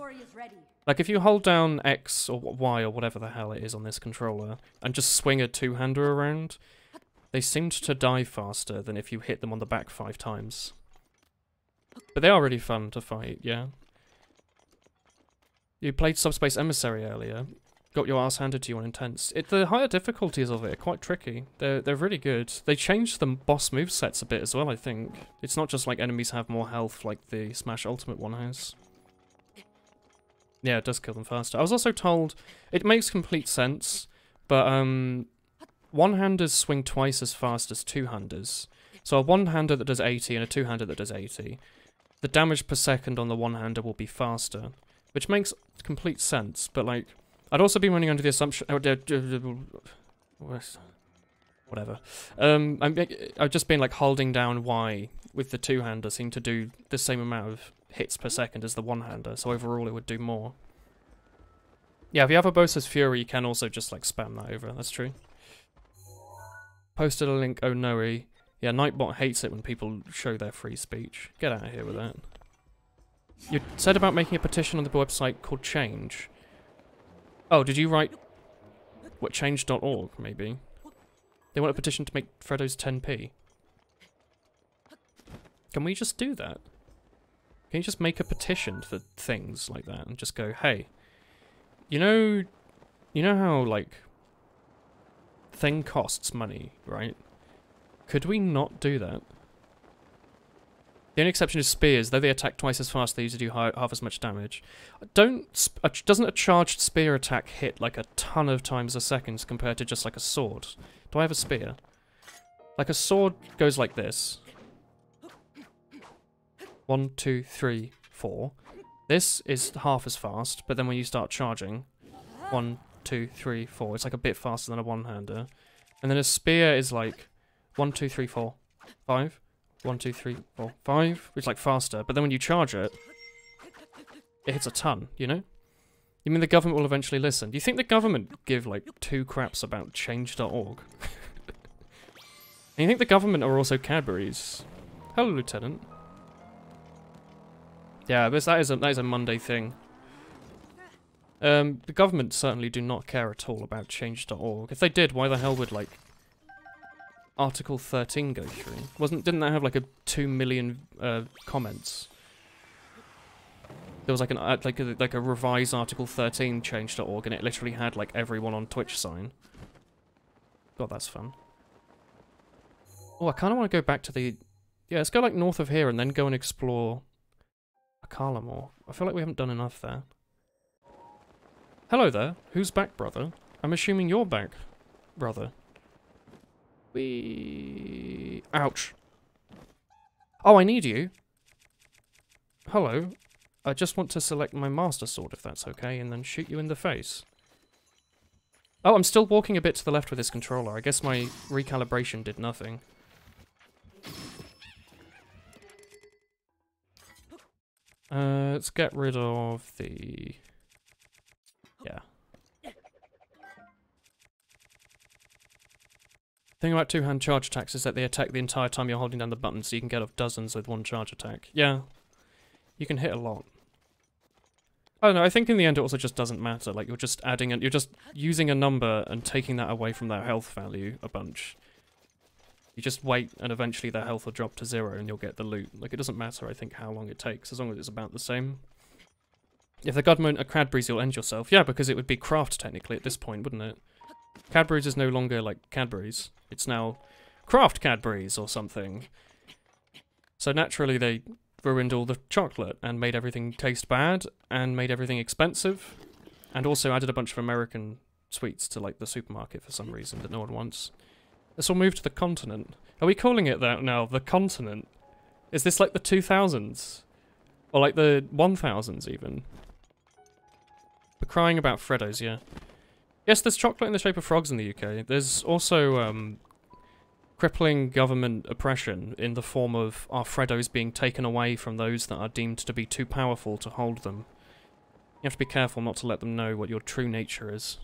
Like, if you hold down X or Y or whatever the hell it is on this controller, and just swing a two-hander around, they seemed to die faster than if you hit them on the back 5 times. But they are really fun to fight, yeah. You played Subspace Emissary earlier. Got your ass handed to you on Intense. The higher difficulties of it are quite tricky. They're really good. They changed the boss movesets a bit as well, I think. It's not just like enemies have more health like the Smash Ultimate one has. Yeah, it does kill them faster. I was also told, it makes complete sense, But one-handers swing twice as fast as two-handers. So a one-hander that does 80 and a two-hander that does 80. The damage per second on the one-hander will be faster, which makes complete sense. But like, I'd also been running under the assumption. Whatever. I've just been like holding down Y with the two-hander seemed to do the same amount of hits per second as the one-hander, so overall it would do more. Yeah, if you have a Bosa's Fury, you can also just like spam that over. That's true. Posted a link. Oh no, yeah, Nightbot hates it when people show their free speech. Get out of here with that. You said about making a petition on the website called Change. Oh, did you write what change.org maybe? They want a petition to make Freddo's 10p. Can we just do that? Can you just make a petition for things like that and just go, hey, you know how like thing costs money, right? Could we not do that? The only exception is spears. Though they attack twice as fast, they usually do half as much damage. Doesn't a charged spear attack hit like a ton of times a second compared to just like a sword? Do I have a spear? Like a sword goes like this. 1, 2, 3, 4. This is half as fast, but then when you start charging, 1, 2, 3, 4. It's like a bit faster than a one-hander. And then a spear is like 1, 2, 3, 4, 5. 1, 2, 3, 4, 5. It's like faster, but then when you charge it, it hits a ton, you know? You mean the government will eventually listen? Do you think the government give like 2 craps about change.org? And you think the government are also Cadbury's? Hello, Lieutenant. Yeah, that is a Monday thing. The government certainly do not care at all about change.org. If they did, why the hell would like Article 13 go through? Didn't that have like a 2 million comments? There was like a revised Article 13 change.org, and it literally had like everyone on Twitch sign. God, that's fun. Oh, I kind of want to go back to the... Yeah, let's go like north of here and then go and explore Akala more. I feel like we haven't done enough there. Hello there. Who's back, brother? I'm assuming you're back, brother. Ouch. Oh, I need you. Hello. I just want to select my Master Sword, if that's okay, and then shoot you in the face. Oh, I'm still walking a bit to the left with this controller. I guess my recalibration did nothing. Let's get rid of the... Yeah. The thing about two-hand charge attacks is that they attack the entire time you're holding down the button, so you can get off dozens with one charge attack. Yeah. You can hit a lot. I don't know, I think in the end it also just doesn't matter. Like, you're just adding you're just using a number and taking that away from their health value a bunch. You just wait, and eventually their health will drop to 0 and you'll get the loot. Like, it doesn't matter, I think, how long it takes, as long as it's about the same. If the government are Cadbury's, you'll end yourself. Yeah, because it would be craft, technically, at this point, wouldn't it? Cadbury's is no longer, like, Cadbury's. It's now Craft Cadbury's or something. So naturally they ruined all the chocolate and made everything taste bad and made everything expensive and also added a bunch of American sweets to, like, the supermarket for some reason that no one wants. Let's all move to the continent. Are we calling it that now? The continent? Is this like the 2000s? Or like the 1000s even? We're crying about Freddos, yeah. Yes, there's chocolate in the shape of frogs in the UK. There's also crippling government oppression in the form of our Freddos being taken away from those that are deemed to be too powerful to hold them. You have to be careful not to let them know what your true nature is.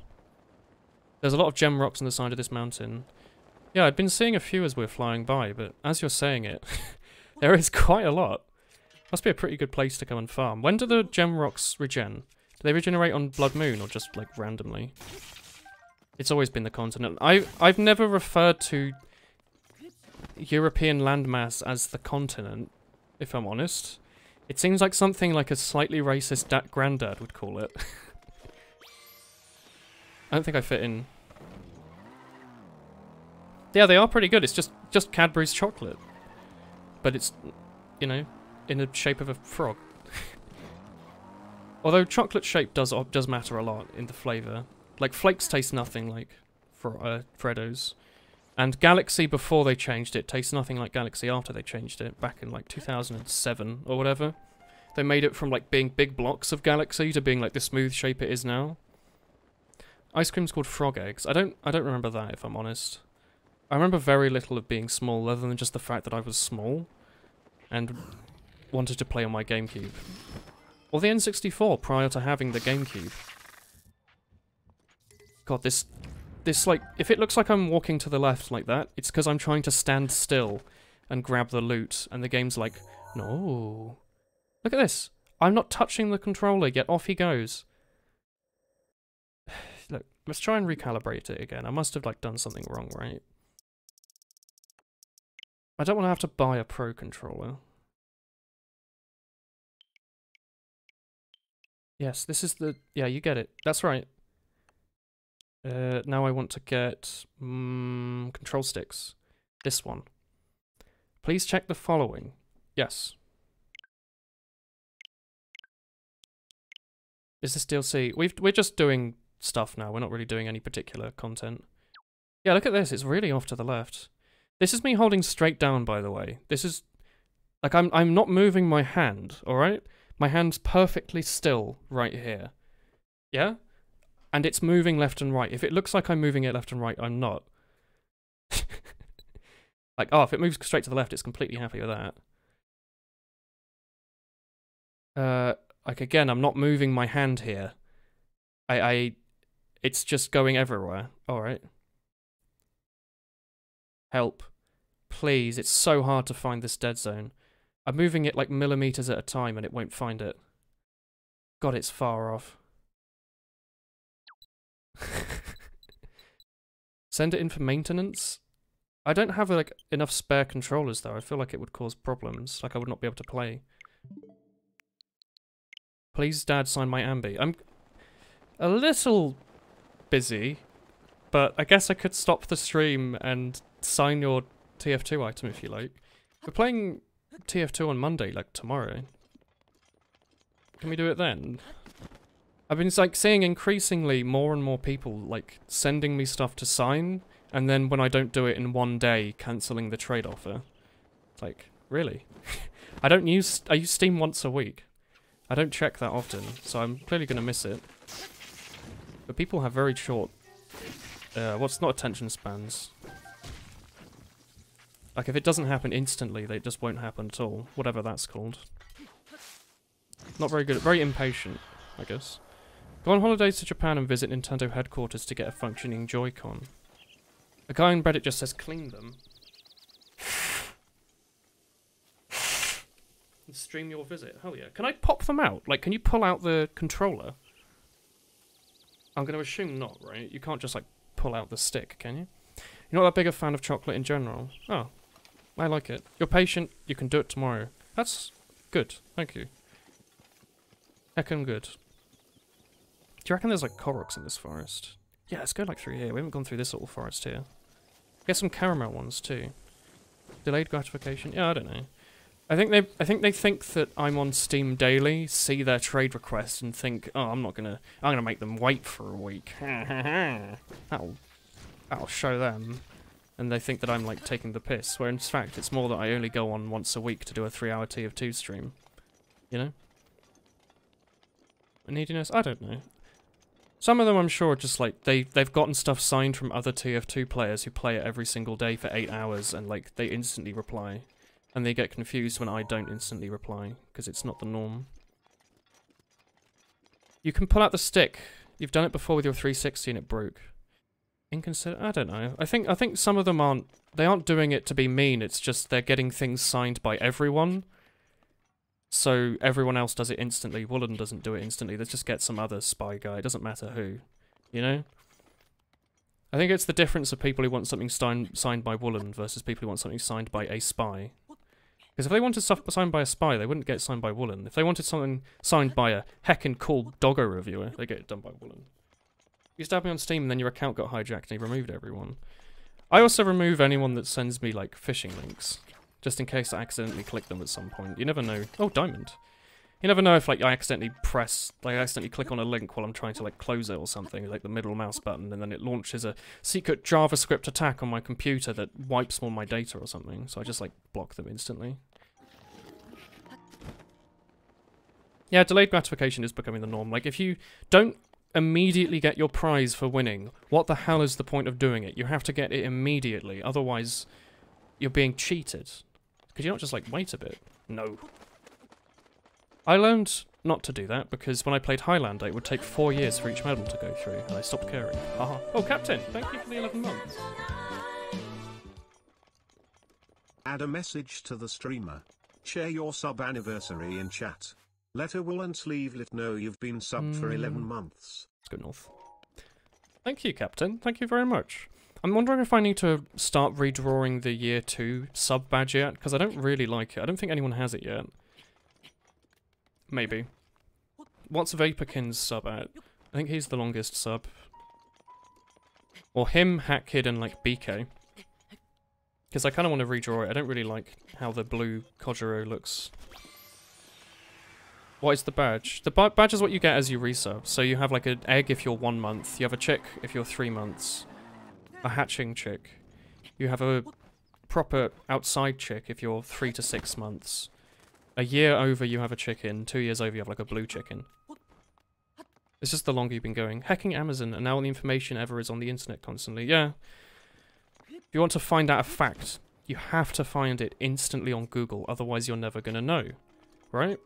There's a lot of gem rocks on the side of this mountain. Yeah, I'd been seeing a few as we were flying by, but as you're saying it, there is quite a lot. Must be a pretty good place to come and farm. When do the gem rocks regen? Do they regenerate on Blood Moon or just, like, randomly? It's always been the continent. I've never referred to European landmass as the continent, if I'm honest. It seems like something like a slightly racist granddad would call it. I don't think I fit in. Yeah, they are pretty good. It's just Cadbury's chocolate. But it's, you know, in the shape of a frog. Although chocolate shape does matter a lot in the flavour. Like, flakes taste nothing like Freddos. And Galaxy before they changed it tastes nothing like Galaxy after they changed it, back in like 2007 or whatever. They made it from like being big blocks of Galaxy to being like the smooth shape it is now. Ice cream's called frog eggs. I don't remember that, if I'm honest. I remember very little of being small other than just the fact that I was small and wanted to play on my GameCube. Or the N64 prior to having the GameCube. God, this like, if it looks like I'm walking to the left like that, it's because I'm trying to stand still and grab the loot, and the game's like, no. Look at this. I'm not touching the controller, yet off he goes. Look, let's try and recalibrate it again. I must have, like, done something wrong, right? I don't want to have to buy a Pro controller. Yes, this is the... Yeah, you get it. That's right. Now I want to get control sticks. This one. Please check the following. Yes. Is this DLC? We're just doing stuff now. We're not really doing any particular content. Yeah, look at this. It's really off to the left. This is me holding straight down, by the way. This is... Like, I'm not moving my hand, alright? My hand's perfectly still right here. Yeah? And it's moving left and right. If it looks like I'm moving it left and right, I'm not. Like, oh, if it moves straight to the left, it's completely happy with that. Like, again, I'm not moving my hand here. It's just going everywhere. Alright. Help. Please, it's so hard to find this dead zone. I'm moving it like millimeters at a time and it won't find it. God, it's far off. Send it in for maintenance? I don't have like enough spare controllers though. I feel like it would cause problems. Like I would not be able to play. Please, Dad, sign my ambi. I'm a little busy, but I guess I could stop the stream and sign your TF2 item if you like. We're playing TF2 on Monday, like tomorrow. Can we do it then? I've been like seeing increasingly more and more people like sending me stuff to sign, and then when I don't do it in one day, cancelling the trade offer. It's like, really? I use Steam once a week. I don't check that often, so I'm clearly gonna miss it. But people have very short, what's not attention spans. Like if it doesn't happen instantly, it just won't happen at all. Whatever that's called. Not very good, very impatient, I guess. Go on holidays to Japan and visit Nintendo headquarters to get a functioning Joy-Con. A guy on Reddit just says clean them. And stream your visit. Hell yeah. Can I pop them out? Like, can you pull out the controller? I'm going to assume not, right? You can't just, like, pull out the stick, can you? You're not that big a fan of chocolate in general. Oh. I like it. You're patient. You can do it tomorrow. That's good. Thank you. Heckin' good. Do you reckon there's like Koroks in this forest? Yeah, let's go like through here. We haven't gone through this little forest here. Get some caramel ones too. Delayed gratification? Yeah, I don't know. I think they think that I'm on Steam daily, see their trade request and think, oh, I'm gonna make them wait for a week. That'll show them. And they think that I'm like taking the piss, where in fact it's more that I only go on once a week to do a 3-hour TF2 stream. You know? Neediness? I don't know. Some of them I'm sure are just like, they've gotten stuff signed from other TF2 players who play it every single day for 8 hours and like they instantly reply. And they get confused when I don't instantly reply, because it's not the norm. You can pull out the stick. You've done it before with your 360 and it broke. I don't know. I think some of them aren't doing it to be mean, it's just they're getting things signed by everyone. So everyone else does it instantly. Woolen doesn't do it instantly. Let's just get some other spy guy. It doesn't matter who. You know? I think it's the difference of people who want something signed by Woolen versus people who want something signed by a spy. Because if they wanted stuff signed by a spy, they wouldn't get it signed by Woolen. If they wanted something signed by a heckin' cool doggo reviewer, they get it done by Woolen. You stabbed me on Steam and then your account got hijacked and you removed everyone. I also remove anyone that sends me, like, phishing links. Just in case I accidentally click them at some point. You never know. Oh, diamond. You never know if like I accidentally click on a link while I'm trying to like close it or something, like the middle mouse button, and then it launches a secret JavaScript attack on my computer that wipes all my data or something. So I just like block them instantly. Yeah, delayed gratification is becoming the norm. Like if you don't immediately get your prize for winning, what the hell is the point of doing it? You have to get it immediately, otherwise you're being cheated. Could you not just like wait a bit? No. I learned not to do that because when I played Highlander it would take 4 years for each medal to go through and I stopped caring. Haha. Oh, Captain, thank you for the 11 months. Add a message to the streamer. Share your sub anniversary in chat. Let a Woolen sleevelet know you've been subbed for 11 months. Let's go north. Thank you, Captain. Thank you very much. I'm wondering if I need to start redrawing the year 2 sub badge yet, because I don't really like it. I don't think anyone has it yet. Maybe. What's Vaporkin's sub at? I think he's the longest sub. Or him, Hat Kid, and like BK. Because I kind of want to redraw it. I don't really like how the blue Kojiro looks. What is the badge? The badge is what you get as you resub. So you have like an egg if you're 1 month. You have a chick if you're 3 months. A hatching chick. You have a proper outside chick if you're 3 to 6 months. A year over you have a chicken. 2 years over you have like a blue chicken. It's just the longer you've been going. Hacking Amazon and now all the information ever is on the internet constantly. Yeah. If you want to find out a fact, you have to find it instantly on Google. Otherwise you're never going to know. Right?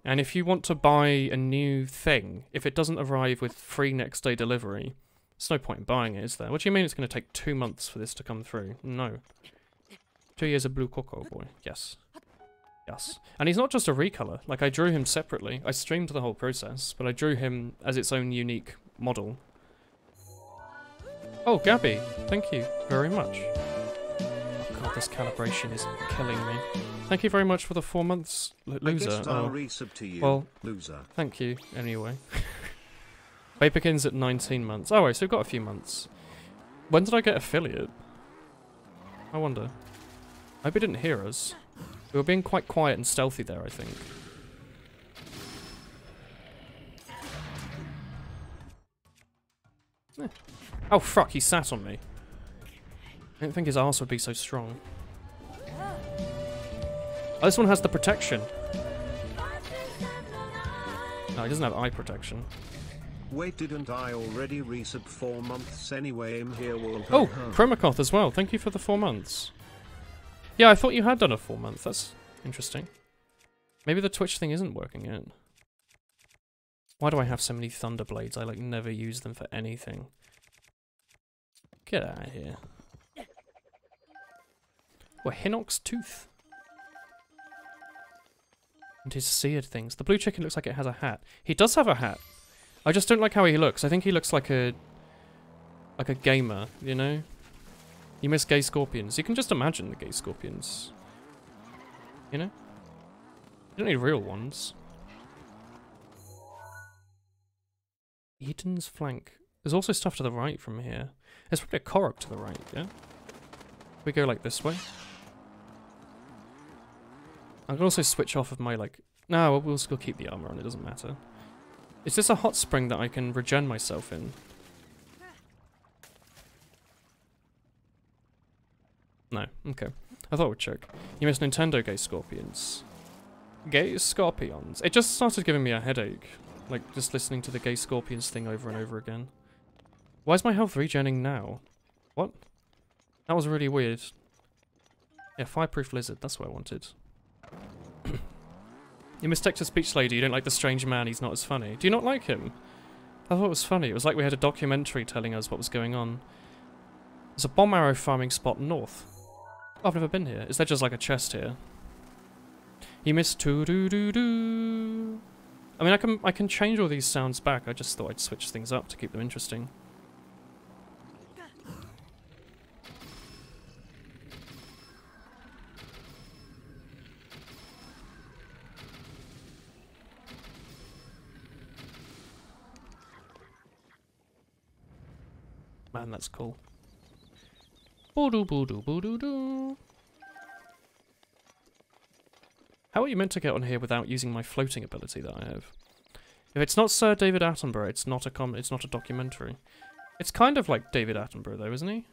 And if you want to buy a new thing, if it doesn't arrive with free next day delivery, there's no point in buying it, is there? What do you mean it's going to take 2 months for this to come through? No. 2 years of blue cocoa boy. Yes. Yes. And he's not just a recolor. Like, I drew him separately. I streamed the whole process, but I drew him as its own unique model. Oh, Gabby. Thank you very much. Oh god, this calibration is killing me. Thank you very much for the 4 months, loser. I'll resub to you, well, loser. Thank you, anyway. Vaporkin's at 19 months. Oh, wait, so we've got a few months. When did I get affiliate? I wonder. I hope he didn't hear us. We were being quite quiet and stealthy there, I think. Eh. Oh, fuck, he sat on me. I didn't think his arse would be so strong. Oh, this one has the protection. No, he doesn't have eye protection. Wait, didn't I already resub 4 months anyway? I'm here, Will. Oh, Chromacoth as well. Thank you for the 4 months. Yeah, I thought you had done a 4 month. That's interesting. Maybe the Twitch thing isn't working yet. Why do I have so many Thunder Blades? I like never use them for anything. Get out of here. Oh, Hinox's tooth. And his seared things. The blue chicken looks like it has a hat. He does have a hat. I just don't like how he looks. I think he looks like a gamer, you know? You miss gay scorpions. You can just imagine the gay scorpions. You know? You don't need real ones. Eden's flank. There's also stuff to the right from here. There's probably a Korok to the right, yeah? We go like this way. I can also switch off of my like... No, we'll still keep the armor on, it doesn't matter. Is this a hot spring that I can regen myself in? No, okay. I thought we'd check. You missed Nintendo Gay Scorpions. Gay Scorpions. It just started giving me a headache. Like, just listening to the Gay Scorpions thing over and over again. Why is my health regenning now? What? That was really weird. Yeah, Fireproof Lizard, that's what I wanted. You mistake to Speech Lady, you don't like the strange man, he's not as funny. Do you not like him? I thought it was funny. It was like we had a documentary telling us what was going on. There's a bomb arrow farming spot north. Oh, I've never been here. Is there just like a chest here? You missed to-do-do-do. I mean, I can change all these sounds back. I just thought I'd switch things up to keep them interesting. Man, that's cool. Boo-doo, boo-doo, boo-doo-doo. How are you meant to get on here without using my floating ability that I have? If it's not Sir David Attenborough, it's not a documentary. It's kind of like David Attenborough though, isn't he?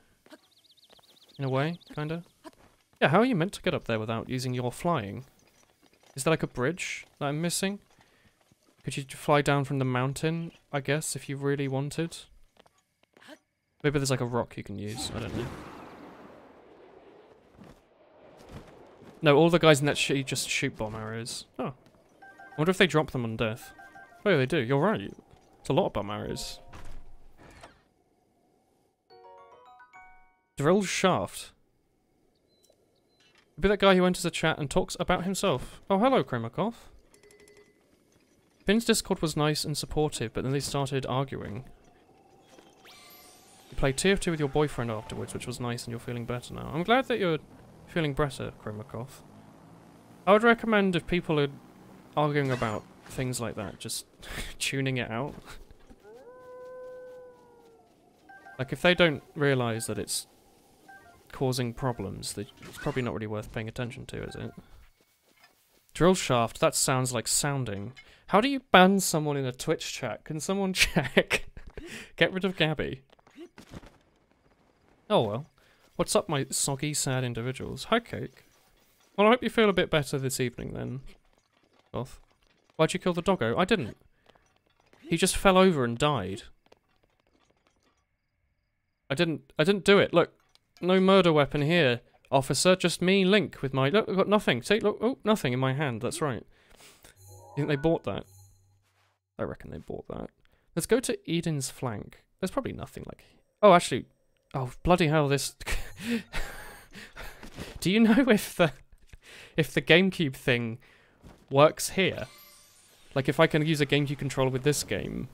In a way, kinda. Yeah, how are you meant to get up there without using your flying? Is there like a bridge that I'm missing? Could you fly down from the mountain, I guess, if you really wanted? Maybe there's like a rock you can use, I don't know. No, all the guys in that shit just shoot bomb arrows. Oh. I wonder if they drop them on death. Oh, yeah, they do, you're right. It's a lot of bomb arrows. Drill shaft. Be that guy who enters a chat and talks about himself. Oh, hello, Kremakov. Pin's Discord was nice and supportive, but then they started arguing. You played TF2 with your boyfriend afterwards, which was nice and you're feeling better now. I'm glad that you're feeling better, Kremakov. I would recommend if people are arguing about things like that, just tuning it out. Like, if they don't realise that it's causing problems, it's probably not really worth paying attention to, is it? Drill shaft, that sounds like sounding. How do you ban someone in a Twitch chat? Can someone check? Get rid of Gabby. Oh well. What's up, my soggy, sad individuals? Hi, Cake. Well, I hope you feel a bit better this evening, then. Off. Why'd you kill the doggo? I didn't. He just fell over and died. I didn't do it. Look, no murder weapon here, officer. Just me, Link, with my... Look, I've got nothing. See, look, oh, nothing in my hand. That's right. You think they bought that? I reckon they bought that. Let's go to Eden's flank. There's probably nothing like... Oh, actually... Oh, bloody hell, this... Do you know if the GameCube thing works here? Like, if I can use a GameCube controller with this game?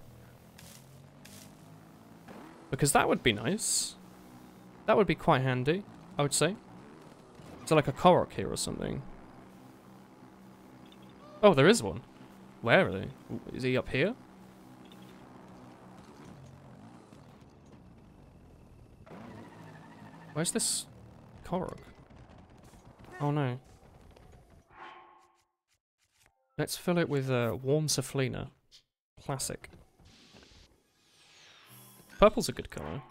Because that would be nice. That would be quite handy, I would say. Is there like a Korok here or something? Oh, there is one. Where are they? Is he up here? Where's this Korok? Oh no. Let's fill it with warm Saflina. Classic. Purple's a good colour.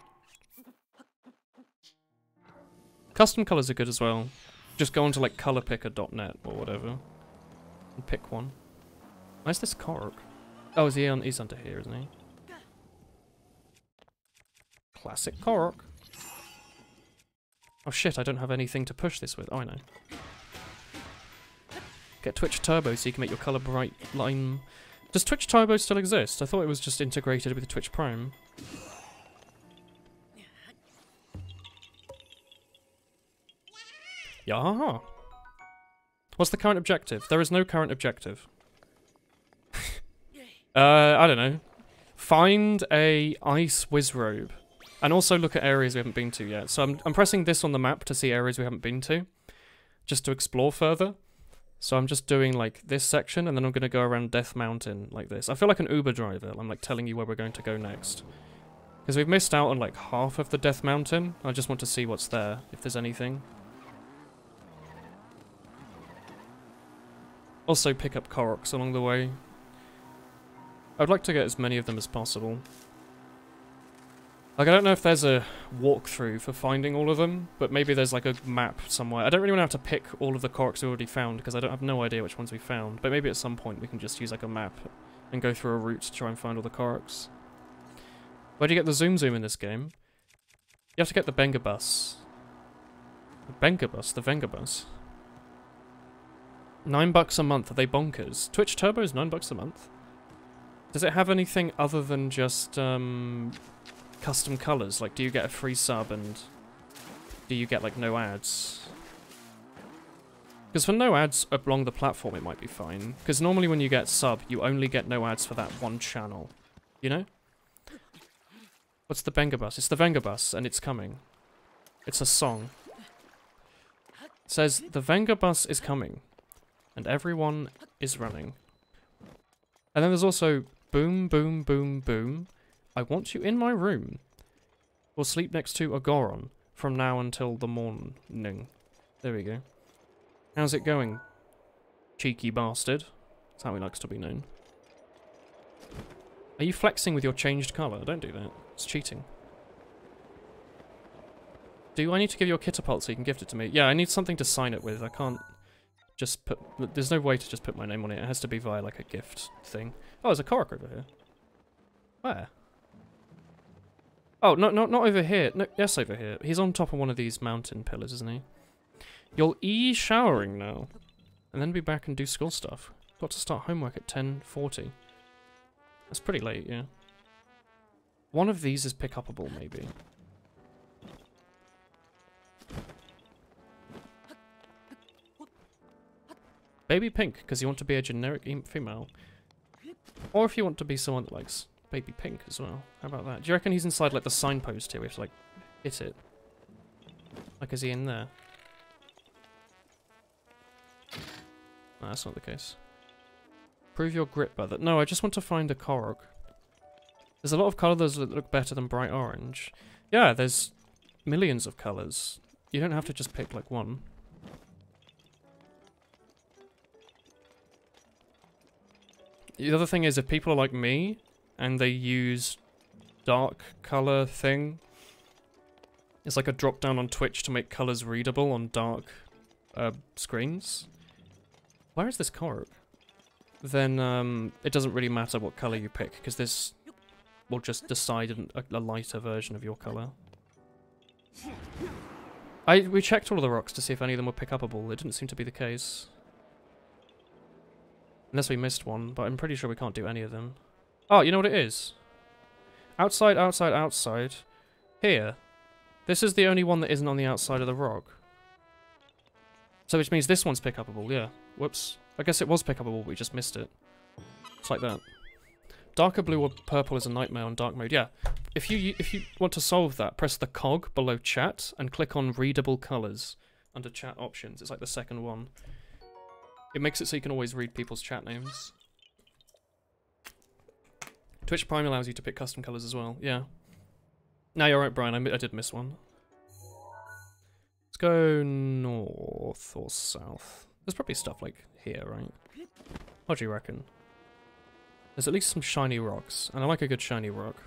Custom colours are good as well. Just go onto like colourpicker.net or whatever. And pick one. Where's this Korok? Oh, he's under here, isn't he? Classic Korok. Oh shit, I don't have anything to push this with. Oh, I know. Get Twitch Turbo so you can make your colour bright line. Does Twitch Turbo still exist? I thought it was just integrated with Twitch Prime. Yeah. What's the current objective? There is no current objective. I don't know. Find a ice wizrobe. And also look at areas we haven't been to yet. So I'm pressing this on the map to see areas we haven't been to. Just to explore further. So I'm just doing like this section and then I'm going to go around Death Mountain like this. I feel like an Uber driver. I'm like telling you where we're going to go next. Because we've missed out on like half of the Death Mountain. I just want to see what's there, if there's anything. Also pick up Koroks along the way. I'd like to get as many of them as possible. Like, I don't know if there's a walkthrough for finding all of them, but maybe there's like a map somewhere. I don't really want to have to pick all of the Koroks we already found, because I have no idea which ones we found. But maybe at some point we can just use like a map and go through a route to try and find all the Koroks. Where do you get the Zoom Zoom in this game? You have to get the Benga Bus. The Benga Bus? The Venga Bus? $9 a month, are they bonkers? Twitch Turbo is $9 a month? Does it have anything other than just, custom colours? Like, do you get a free sub and do you get, like, no ads? Because for no ads along the platform, it might be fine. Because normally when you get sub, you only get no ads for that one channel. You know? What's the Benga Bus? It's the Venga Bus, and it's coming. It's a song. It says, the Venga Bus is coming. And everyone is running. And then there's also boom, boom, boom, boom. I want you in my room. We'll sleep next to a Goron from now until the morning. There we go. How's it going? Cheeky bastard. That's how he likes to be known. Are you flexing with your changed colour? Don't do that. It's cheating. Do I need to give you a kitapult so you can gift it to me? Yeah, I need something to sign it with. I can't just put... There's no way to just put my name on it. It has to be via, like, a gift thing. Oh, there's a Korok over here. Where? Oh, no, not over here. No, yes, over here. He's on top of one of these mountain pillars, isn't he? You'll showering now. And then be back and do school stuff. Got to start homework at 10:40. That's pretty late, yeah. One of these is pick-upable, maybe. Baby pink, because you want to be a generic female. Or if you want to be someone that likes baby pink as well. How about that? Do you reckon he's inside, like, the signpost here? We have to, like, hit it. Like, is he in there? No, that's not the case. Prove your grit by that. No, I just want to find a Korok. There's a lot of colours that look better than bright orange. Yeah, there's millions of colours. You don't have to just pick, like, one. The other thing is, if people are like me, and they use dark colour thing, it's like a drop down on Twitch to make colours readable on dark screens. Where is this Korok? Then it doesn't really matter what colour you pick, because this will just decide a lighter version of your colour. We checked all of the rocks to see if any of them were pick-upable. It didn't seem to be the case. Unless we missed one, but I'm pretty sure we can't do any of them. Oh, you know what it is? Outside, outside, outside. Here. This is the only one that isn't on the outside of the rock. So which means this one's pick-upable, yeah. Whoops. I guess it was pick-upable, but we just missed it. It's like that. Darker blue or purple is a nightmare on dark mode, yeah. If you want to solve that, press the cog below chat and click on readable colours under chat options. It's like the second one. It makes it so you can always read people's chat names. Twitch Prime allows you to pick custom colours as well, yeah. No, you're right, Brian, I did miss one. Let's go north or south. There's probably stuff like here, right? What do you reckon? There's at least some shiny rocks, and I like a good shiny rock.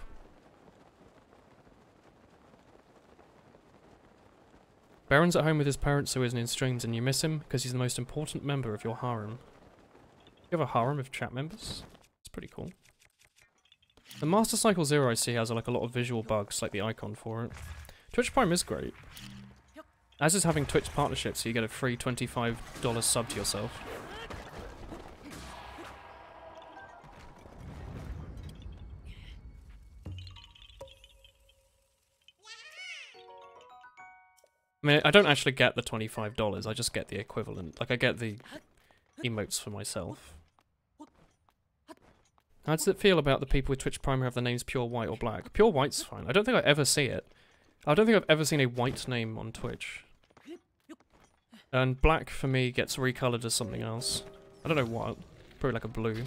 Baron's at home with his parents who isn't in streams, and you miss him because he's the most important member of your harem. You have a harem of chat members? It's pretty cool. The Master Cycle Zero I see has like a lot of visual bugs, like the icon for it. Twitch Prime is great. As is having Twitch partnerships, so you get a free $25 sub to yourself. I mean, I don't actually get the $25, I just get the equivalent. Like, I get the emotes for myself. How does it feel about the people with Twitch Prime who have their names pure white or black? Pure white's fine. I don't think I ever see it. I don't think I've ever seen a white name on Twitch. And black, for me, gets recolored as something else. I don't know what. Probably like a blue.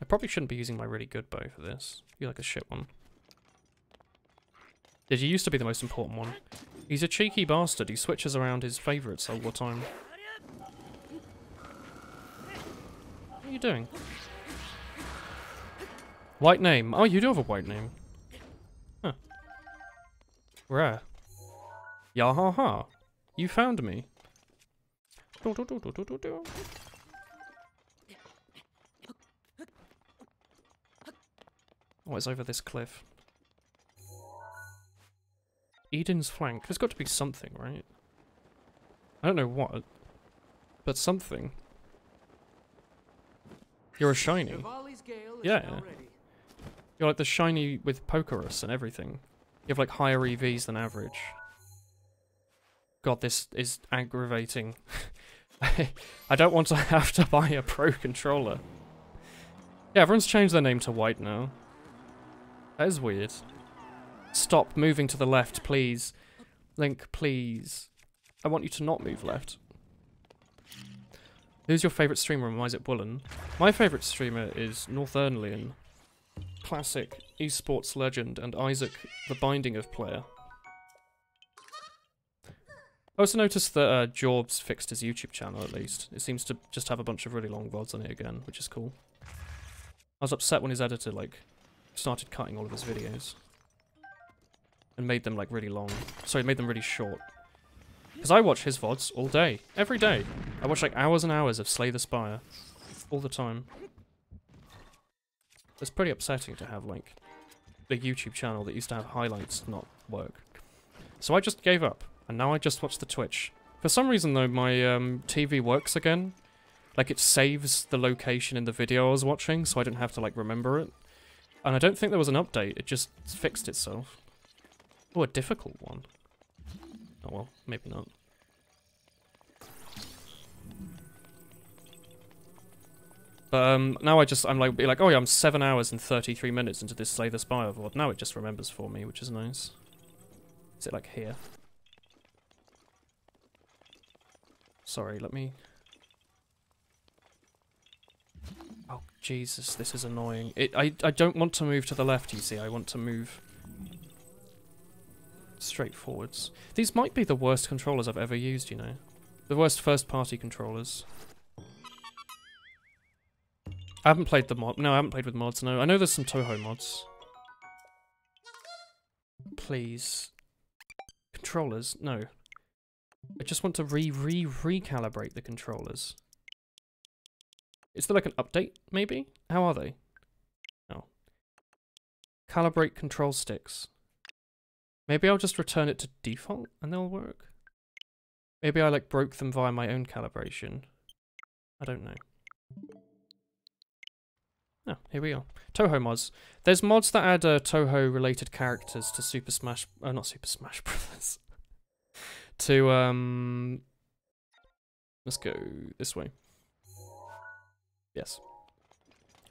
I probably shouldn't be using my really good bow for this. You're like a shit one. Did you used to be the most important one? He's a cheeky bastard. He switches around his favourites all the time. What are you doing? White name. Oh, you do have a white name. Huh. Rare. Yahaha. You found me. Oh, it's over this cliff. Eden's flank. There's got to be something, right? I don't know what, but something. You're a shiny. Yeah. You're like the shiny with Pokerus and everything. You have like higher EVs than average. God, this is aggravating. I don't want to have to buy a pro controller. Yeah, everyone's changed their name to white now. That is weird. Stop moving to the left, please. Link, please. I want you to not move left. Who's your favourite streamer and why is it Woolen? My favourite streamer is Northernlian. Classic esports legend and Isaac the Binding of player. I also noticed that Jorbs fixed his YouTube channel at least. It seems to just have a bunch of really long VODs on it again, which is cool. I was upset when his editor, like, started cutting all of his videos. And made them, like, really long. Sorry, made them really short. Because I watch his VODs all day. Every day. I watch, like, hours and hours of Slay the Spire. All the time. It's pretty upsetting to have, like, the YouTube channel that used to have highlights not work. So I just gave up. And now I just watch the Twitch. For some reason, though, my TV works again. Like, it saves the location in the video I was watching, so I didn't have to, like, remember it. And I don't think there was an update. It just fixed itself. Oh, a difficult one. Oh, well, maybe not. But, now I'm like, be like, oh yeah, I'm 7 hours and 33 minutes into this Slay the Spire VOD. Now it just remembers for me, which is nice. Is it, like, here? Sorry, let me... Oh, Jesus, this is annoying. I don't want to move to the left, you see. I want to move straight forwards. These might be the worst controllers I've ever used, you know. The worst first-party controllers. I haven't played the mod. No, I haven't played with mods, no. I know there's some Toho mods. Please. Controllers? No. I just want to recalibrate the controllers. Is there like an update, maybe? How are they? Oh. Calibrate control sticks. Maybe I'll just return it to default and they'll work? Maybe I like broke them via my own calibration. I don't know. Oh, here we are. Toho mods. There's mods that add Toho related characters to Super Smash... Oh, not Super Smash Brothers. To, let's go this way. Yes.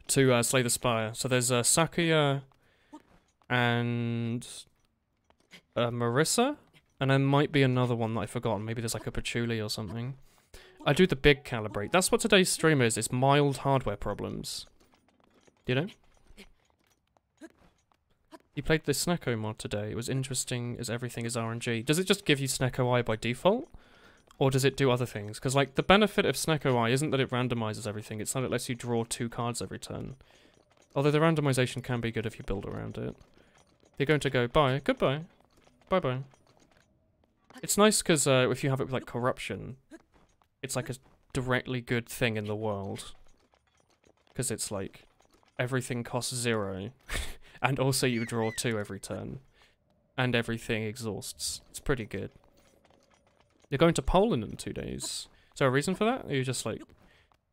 To Slay the Spire. So there's Sakuya and Marissa, and there might be another one that I've forgotten. Maybe there's like a Patchouli or something. I do the big calibrate. That's what today's stream is. It's mild hardware problems. You know? You played the Snecko mod today. It was interesting as everything is RNG. Does it just give you Snecko Eye by default? Or does it do other things? Because, like, the benefit of Snecko Eye isn't that it randomizes everything, it's that it lets you draw 2 cards every turn. Although the randomization can be good if you build around it. You're going to go, bye, goodbye, bye-bye. It's nice because if you have it with, like, corruption, it's, like, a directly good thing in the world. Because it's, like, everything costs 0, and also you draw 2 every turn. And everything exhausts. It's pretty good. You're going to Poland in 2 days. Is there a reason for that? Or are you just like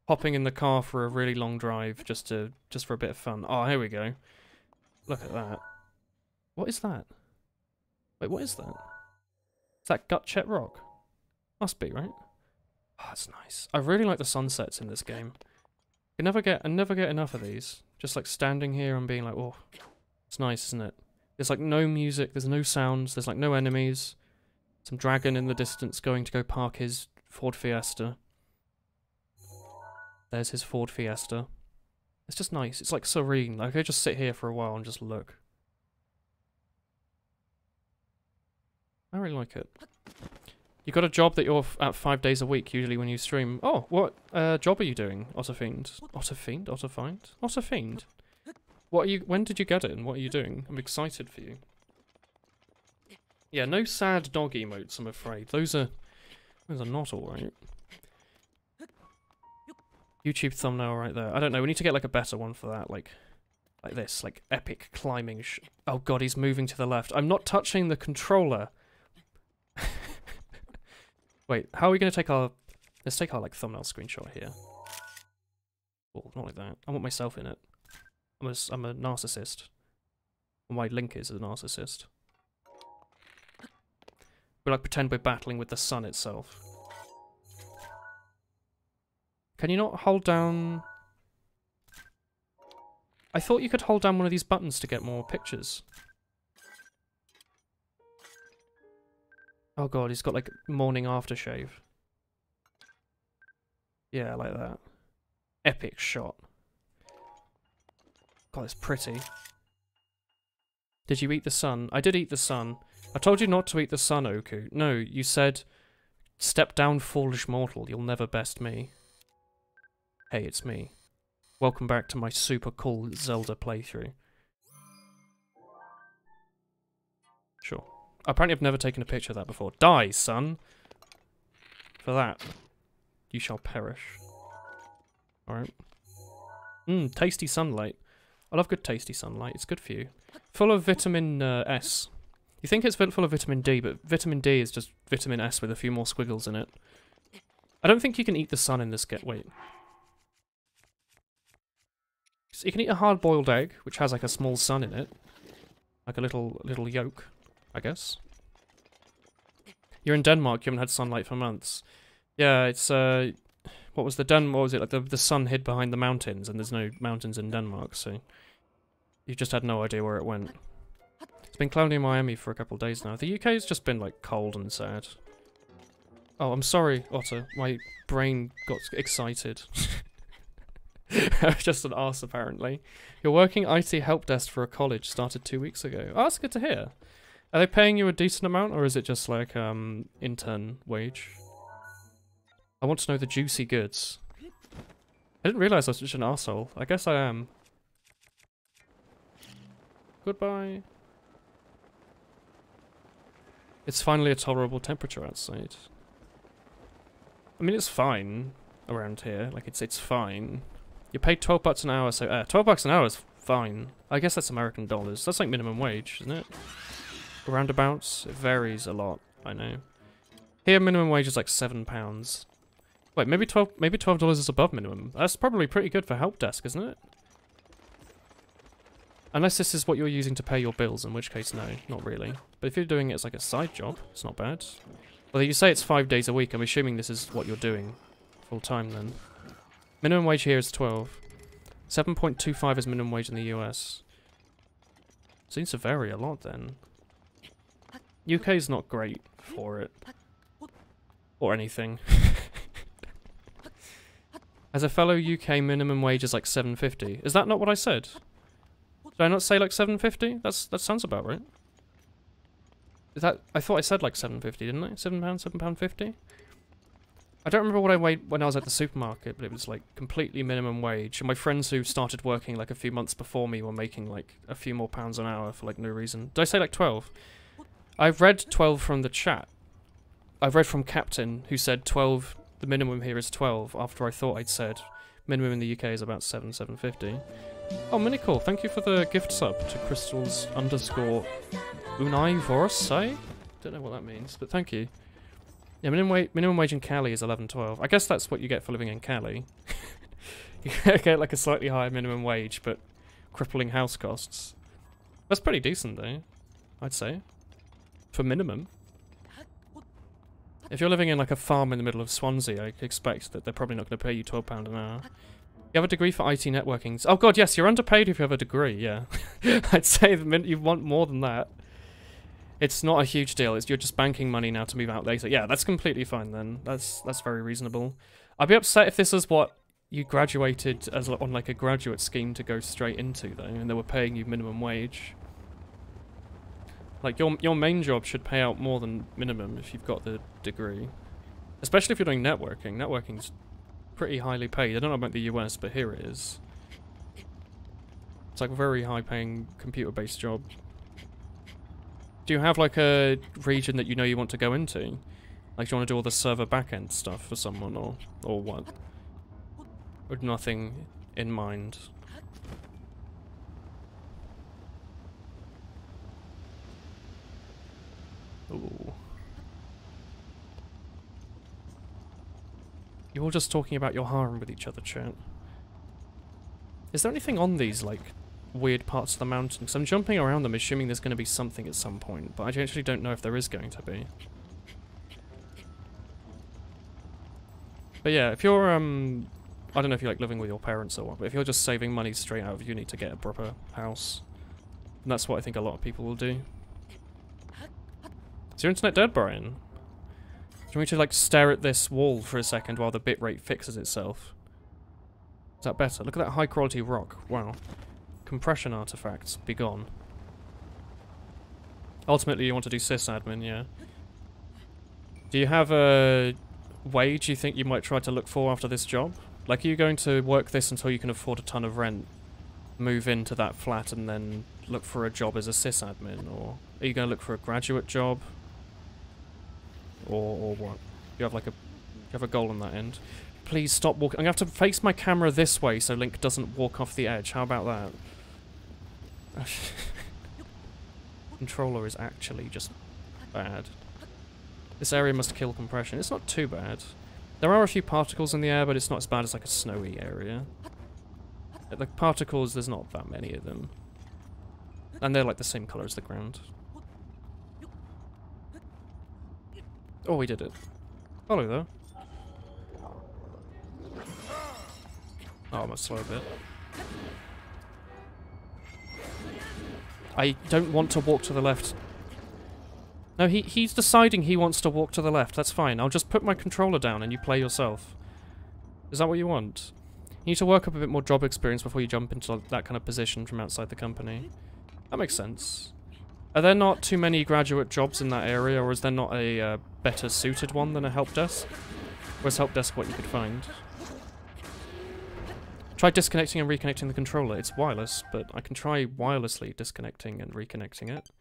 hopping in the car for a really long drive just for a bit of fun? Oh, here we go. Look at that. What is that? Wait, what is that? Is that Gutchet Rock? Must be, right? Oh, that's nice. I really like the sunsets in this game. I never get enough of these. Just like standing here and being like, oh, it's nice, isn't it? There's like no music, there's no sounds, there's like no enemies. Some dragon in the distance going to go park his Ford Fiesta. There's his Ford Fiesta. It's just nice. It's like serene. Like I could just sit here for a while and just look. I really like it. You got a job that you're at 5 days a week usually when you stream. Oh, what job are you doing, Otterfiend? Otterfiend? Otterfiend? Otterfiend? What are you? When did you get it and what are you doing? I'm excited for you. Yeah, no sad dog emotes, I'm afraid. Those are not alright. YouTube thumbnail right there. I don't know, we need to get like a better one for that, like this, like epic climbing oh god, he's moving to the left. I'm not touching the controller. Wait, how are we gonna take our... Let's take our like thumbnail screenshot here. Oh, not like that. I want myself in it. I'm a narcissist. Well, my link is a narcissist. We like pretend we're battling with the sun itself. Can you not hold down... I thought you could hold down one of these buttons to get more pictures. Oh god, he's got like morning aftershave. Yeah, like that. Epic shot. God, it's pretty. Did you eat the sun? I did eat the sun. I told you not to eat the sun, Oku. No, you said Step down, foolish mortal. You'll never best me. Hey, it's me. Welcome back to my super cool Zelda playthrough. Sure. Apparently I've never taken a picture of that before. Die, son! For that, you shall perish. Alright. Tasty sunlight. I love good tasty sunlight. It's good for you. Full of vitamin S. You think it's full of vitamin D, but vitamin D is just vitamin S with a few more squiggles in it. I don't think you can eat the sun in this wait. So you can eat a hard-boiled egg, which has like a small sun in it. Like a little yolk, I guess. You're in Denmark, you haven't had sunlight for months. Yeah, it's, what was it, like the sun hid behind the mountains, and there's no mountains in Denmark, so... You just had no idea where it went. It's been cloudy in Miami for a couple of days now. The UK's just been, like, cold and sad. Oh, I'm sorry, Otter. My brain got excited. Just an arse, apparently. You're working IT help desk for a college, started 2 weeks ago. Oh, that's good to hear. Are they paying you a decent amount, or is it just, like, intern wage? I want to know the juicy goods. I didn't realise I was such an arsehole. I guess I am. Goodbye. It's finally a tolerable temperature outside. I mean, it's fine around here. Like, it's fine. You paid $12 an hour, so... $12 an hour is fine. I guess that's American dollars. That's like minimum wage, isn't it? Roundabouts. It varies a lot, I know. Here, minimum wage is like £7. Wait, maybe $12 is above minimum. That's probably pretty good for help desk, isn't it? Unless this is what you're using to pay your bills, in which case, no, not really. But if you're doing it as like a side job, it's not bad. Well, you say it's 5 days a week. I'm assuming this is what you're doing full time then. Minimum wage here is 12. 7.25 is minimum wage in the US. Seems to vary a lot then. UK's not great for it. Or anything. As a fellow UK, minimum wage is like $7.50. Is that not what I said? Did I not say like $7.50? That sounds about right. Is that? I thought I said like $7.50, didn't I? £7.50? I don't remember what I weighed when I was at the supermarket, but it was like completely minimum wage. And my friends who started working like a few months before me were making like a few more pounds an hour for like no reason. Did I say like 12? I've read 12 from the chat. I've read from Captain, who said 12, the minimum here is 12, after I thought I'd said minimum in the UK is about $7.50. Oh, Minicool, thank you for the gift sub to Crystals _ Unai Vorosai? Don't know what that means, but thank you. Yeah, minimum wage in Cali is 11.12. I guess that's what you get for living in Cali. You get like a slightly higher minimum wage, but crippling house costs. That's pretty decent though, I'd say. For minimum. If you're living in like a farm in the middle of Swansea, I expect that they're probably not going to pay you £12 an hour. You have a degree for IT networking. Oh god, yes, you're underpaid if you have a degree, yeah. I'd say the minute you want more than that. It's not a huge deal, you're just banking money now to move out later. Yeah, that's completely fine then. That's very reasonable. I'd be upset if this is what you graduated as on like a graduate scheme to go straight into though, and they were paying you minimum wage. Like your main job should pay out more than minimum if you've got the degree. Especially if you're doing networking. Networking's pretty highly paid. I don't know about the US, but here it is. It's like a very high paying computer based job. Do you have like a region that you know you want to go into? Like do you want to do all the server backend stuff for someone or what? Or nothing in mind? Ooh. You're all just talking about your harem with each other, chat. Is there anything on these, like, weird parts of the mountain? Because I'm jumping around them, assuming there's going to be something at some point, but I actually don't know if there is going to be. But yeah, if you're, I don't know if you like living with your parents or what, but if you're just saving money straight out of uni to get a proper house, and that's what I think a lot of people will do. Is your internet dead, Brian? Do you want me to, like, stare at this wall for a second while the bitrate fixes itself? Is that better? Look at that high-quality rock. Wow. Compression artifacts. Be gone. Ultimately, you want to do sysadmin, yeah. Do you have a wage you think you might try to look for after this job? Like, are you going to work this until you can afford a ton of rent, move into that flat, and then look for a job as a sysadmin? Or are you going to look for a graduate job? Or what? You have like you have a goal on that end. Please stop walking. I'm going to have to face my camera this way so Link doesn't walk off the edge. How about that? Controller is actually just bad. This area must kill compression. It's not too bad. There are a few particles in the air, but it's not as bad as like a snowy area. The particles, there's not that many of them. And they're like the same colour as the ground. Oh, we did it. Follow though. Oh, I must slow a bit. I don't want to walk to the left. No, he's deciding he wants to walk to the left. That's fine. I'll just put my controller down and you play yourself. Is that what you want? You need to work up a bit more job experience before you jump into that kind of position from outside the company. That makes sense. Are there not too many graduate jobs in that area, or is there not a better suited one than a help desk? Or is help desk what you could find? Try disconnecting and reconnecting the controller. It's wireless, but I can try wirelessly disconnecting and reconnecting it.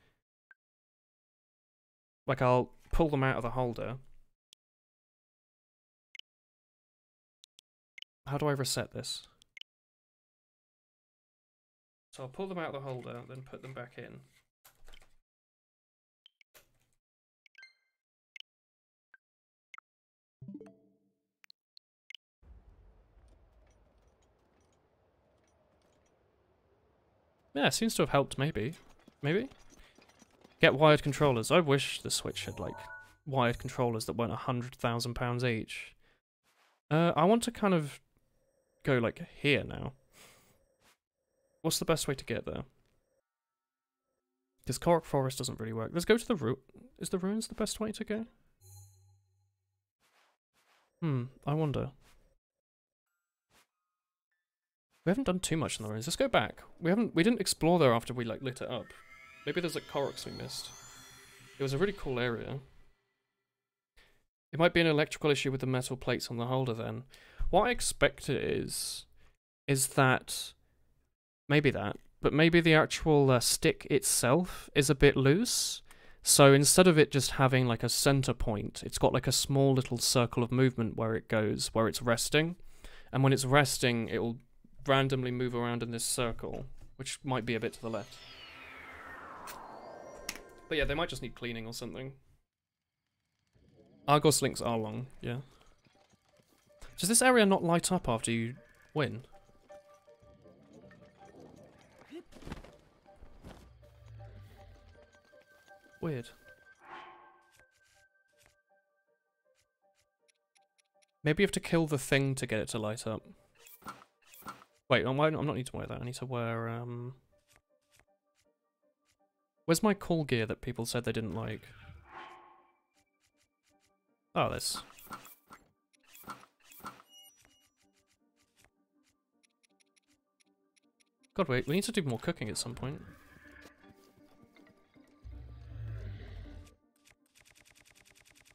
Like, I'll pull them out of the holder. How do I reset this? So I'll pull them out of the holder, then put them back in. Yeah, it seems to have helped, maybe. Maybe? Get wired controllers. I wish the Switch had, like, wired controllers that weren't £100,000 each. I want to kind of go, like, here now. What's the best way to get there? Because Korok Forest doesn't really work. Let's go to the route. Is the ruins the best way to go? I wonder. We haven't done too much in the ruins. Let's go back. We didn't explore there after we, like, lit it up. Maybe there's, like, Koroks we missed. It was a really cool area. It might be an electrical issue with the metal plates on the holder then. What I expect it is that... Maybe that. But maybe the actual stick itself is a bit loose. So instead of it just having, like, a center point, it's got, like, a small little circle of movement where it goes, where it's resting. And when it's resting, it will randomly move around in this circle, which might be a bit to the left. But yeah, they might just need cleaning or something. Argos links are long, yeah. Does this area not light up after you win? Weird. Maybe you have to kill the thing to get it to light up. Wait, I'm not need to wear that. I need to wear, Where's my cool gear that people said they didn't like? Oh, this. God, wait, we need to do more cooking at some point.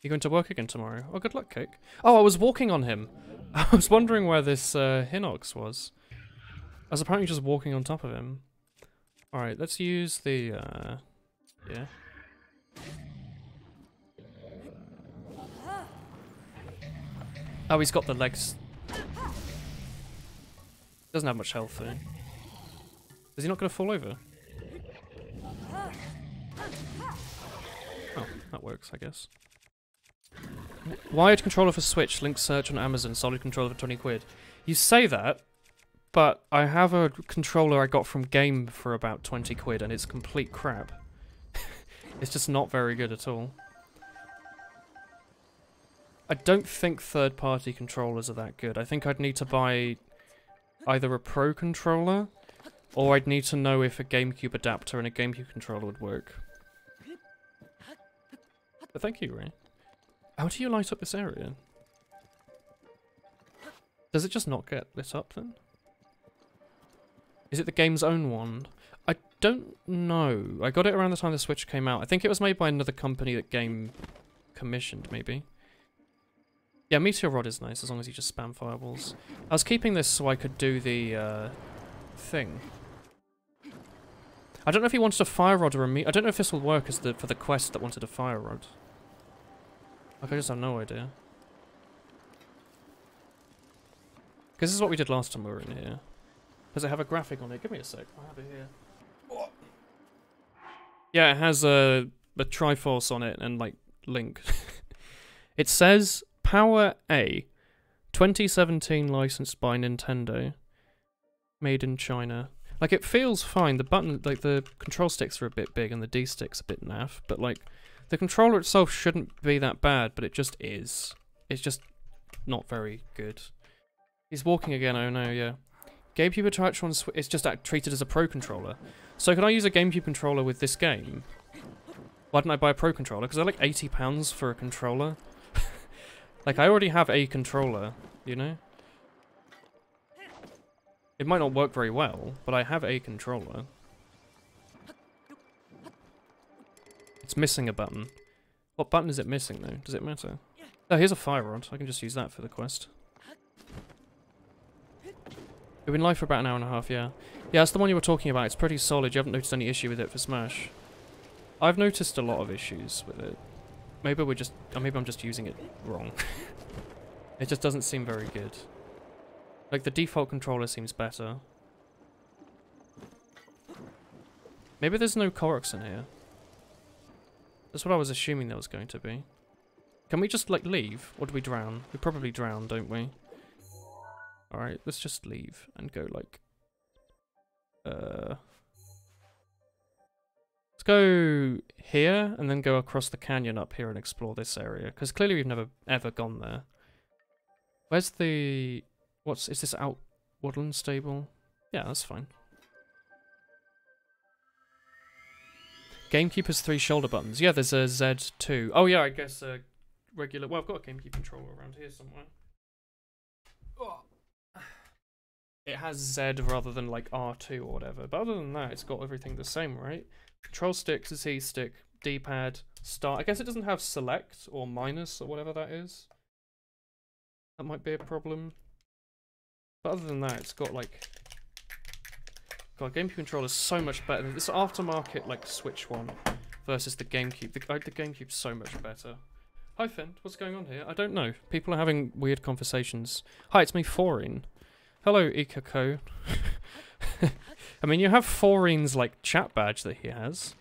You going to work again tomorrow? Oh, good luck, Cake. Oh, I was walking on him. I was wondering where this Hinox was. I was apparently just walking on top of him. Alright, let's use the, yeah. Oh, he's got the legs. Doesn't have much health, though. Is he not going to fall over? Oh, that works, I guess. Wired controller for Switch, link search on Amazon, solid controller for 20 quid. You say that, but I have a controller I got from Game for about 20 quid and it's complete crap. It's just not very good at all. I don't think third-party controllers are that good. I think I'd need to buy either a Pro controller, or I'd need to know if a GameCube adapter and a GameCube controller would work. But thank you, Ray. How do you light up this area? Does it just not get lit up then? Is it the game's own one? I don't know. I got it around the time the Switch came out. I think it was made by another company that Game commissioned, maybe. Yeah, Meteor Rod is nice, as long as you just spam fireballs. I was keeping this so I could do the, thing. I don't know if he wanted a fire rod or a I don't know if this will work as for the quest that wanted a fire rod. Like, I just have no idea. Because this is what we did last time we were in here. Does it have a graphic on it? Give me a sec. I have it here. Oh. Yeah, it has a Triforce on it and, like, Link. It says Power A. 2017 licensed by Nintendo. Made in China. Like, it feels fine. The button, like, the control sticks are a bit big and the D stick's a bit naff. But, like, the controller itself shouldn't be that bad, but it just is. It's just not very good. He's walking again, oh no, yeah. GameCube attached on Switch, it's just treated as a Pro controller. So can I use a GameCube controller with this game? Why didn't I buy a Pro controller? Because they're like £80 for a controller. Like, I already have a controller, you know? It might not work very well, but I have a controller. It's missing a button. What button is it missing, though? Does it matter? Oh, here's a fire rod. I can just use that for the quest. We've been live for about an hour and a half, yeah. Yeah, that's the one you were talking about. It's pretty solid. You haven't noticed any issue with it for Smash. I've noticed a lot of issues with it. Maybe we're just... Or maybe I'm just using it wrong. It just doesn't seem very good. Like, the default controller seems better. Maybe there's no Koroks in here. That's what I was assuming there was going to be. Can we just, like, leave? Or do we drown? We probably drown, don't we? Alright, let's just leave and go, like... Let's go here, and then go across the canyon up here and explore this area. Because clearly we've never, ever gone there. Where's the... is this out Woolen stable? Yeah, that's fine. GameCube has 3 shoulder buttons. Yeah, there's a Z2. Oh yeah, I guess a regular... Well, I've got a GameCube controller around here somewhere. Oh. It has Z rather than like R2 or whatever. But other than that, it's got everything the same, right? Control stick, Z stick, D-pad, start. I guess it doesn't have select or minus or whatever that is. That might be a problem. But other than that, it's got like... God, GameCube controller is so much better. This aftermarket like Switch one versus the GameCube. The GameCube's so much better. Hi Finn, what's going on here? I don't know. People are having weird conversations. Hi, it's me, Foreign. Hello, Ikako. I mean, you have Foreign's like chat badge that he has.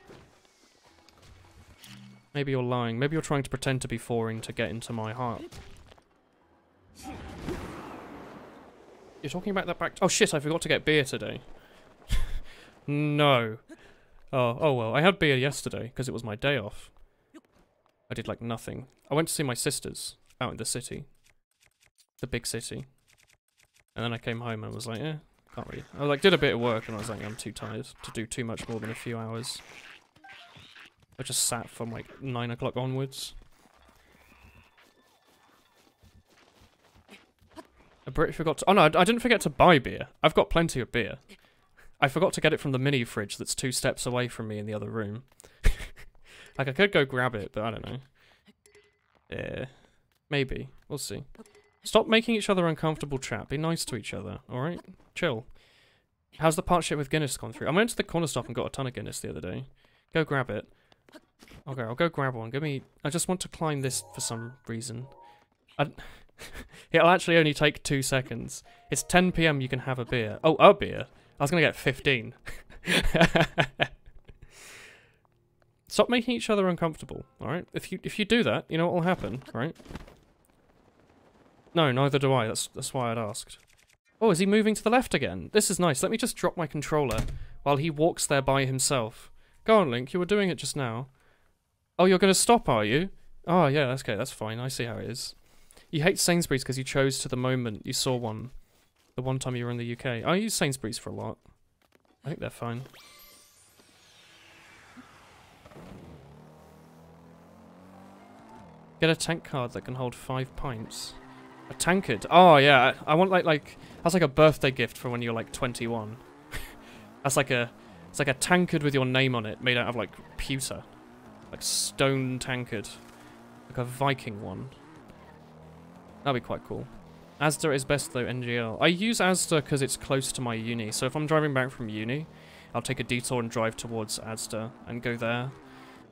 Maybe you're lying. Maybe you're trying to pretend to be Foreign to get into my heart. You're talking about that back... Oh shit, I forgot to get beer today. No. Oh well, I had beer yesterday because it was my day off. I did like nothing. I went to see my sisters out in the city. The big city. And then I came home and was like, eh, can't really. I like did a bit of work and I was like, I'm too tired to do too much more than a few hours. I just sat from like 9 o'clock onwards. A Brit forgot to... Oh no, I didn't forget to buy beer. I've got plenty of beer. I forgot to get it from the mini fridge that's 2 steps away from me in the other room. Like, I could go grab it, but I don't know. Yeah. Maybe. We'll see. Stop making each other uncomfortable, chat. Be nice to each other, alright? Chill. How's the partnership with Guinness gone through? I went to the corner stop and got a ton of Guinness the other day. Go grab it. Okay, I'll go grab one. Give me... I just want to climb this for some reason. It'll actually only take 2 seconds. It's 10 PM, you can have a beer. Oh, a beer? I was gonna get 15. Stop making each other uncomfortable, alright? If you do that, you know what will happen, right? No, neither do I. That's why I'd asked. Oh, is he moving to the left again? This is nice. Let me just drop my controller while he walks there by himself. Go on, Link. You were doing it just now. Oh, you're gonna stop, are you? Oh, yeah, that's okay. That's fine. I see how it is. You hate Sainsbury's because you chose to the moment you saw one. The one time you were in the UK. I use Sainsbury's for a lot. I think they're fine. Get a tank card that can hold 5 pints. A tankard. Oh yeah, I want like that's like a birthday gift for when you're like 21. That's like it's like a tankard with your name on it, made out of like pewter, like stone tankard. Like a Viking one. That'd be quite cool. Asda is best though, NGL. I use Asda because it's close to my uni, so if I'm driving back from uni, I'll take a detour and drive towards Asda and go there.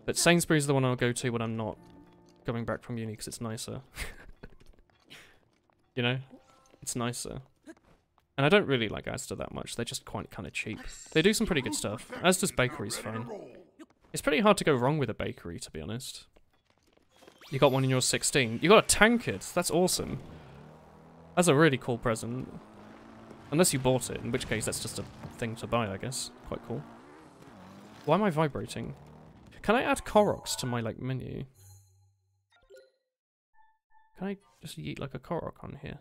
But Sainsbury's is the one I'll go to when I'm not going back from uni because it's nicer. You know? It's nicer. And I don't really like Asda that much, they're just quite kind of cheap. They do some pretty good stuff. Asda's bakery's fine. It's pretty hard to go wrong with a bakery, to be honest. You got one in your 16. You got a tankard, that's awesome. That's a really cool present. Unless you bought it, in which case that's just a thing to buy, I guess. Quite cool. Why am I vibrating? Can I add Koroks to my, like, menu? Can I just yeet, like, a Korok on here?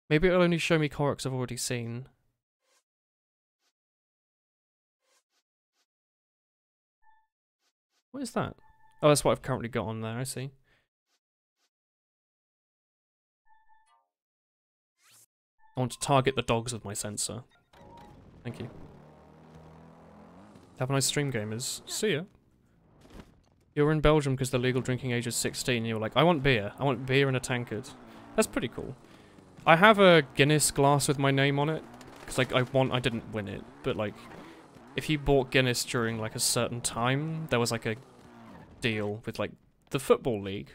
Maybe it'll only show me Koroks I've already seen. What is that? Oh, that's what I've currently got on there, I see. I want to target the dogs with my sensor. Thank you. Have a nice stream, gamers. See ya. You were in Belgium because the legal drinking age is 16 and you were like, I want beer. I want beer in a tankard. That's pretty cool. I have a Guinness glass with my name on it. Because, like, I didn't win it. But, like, if you bought Guinness during, like, a certain time, there was, like, a deal with, like, the Football League.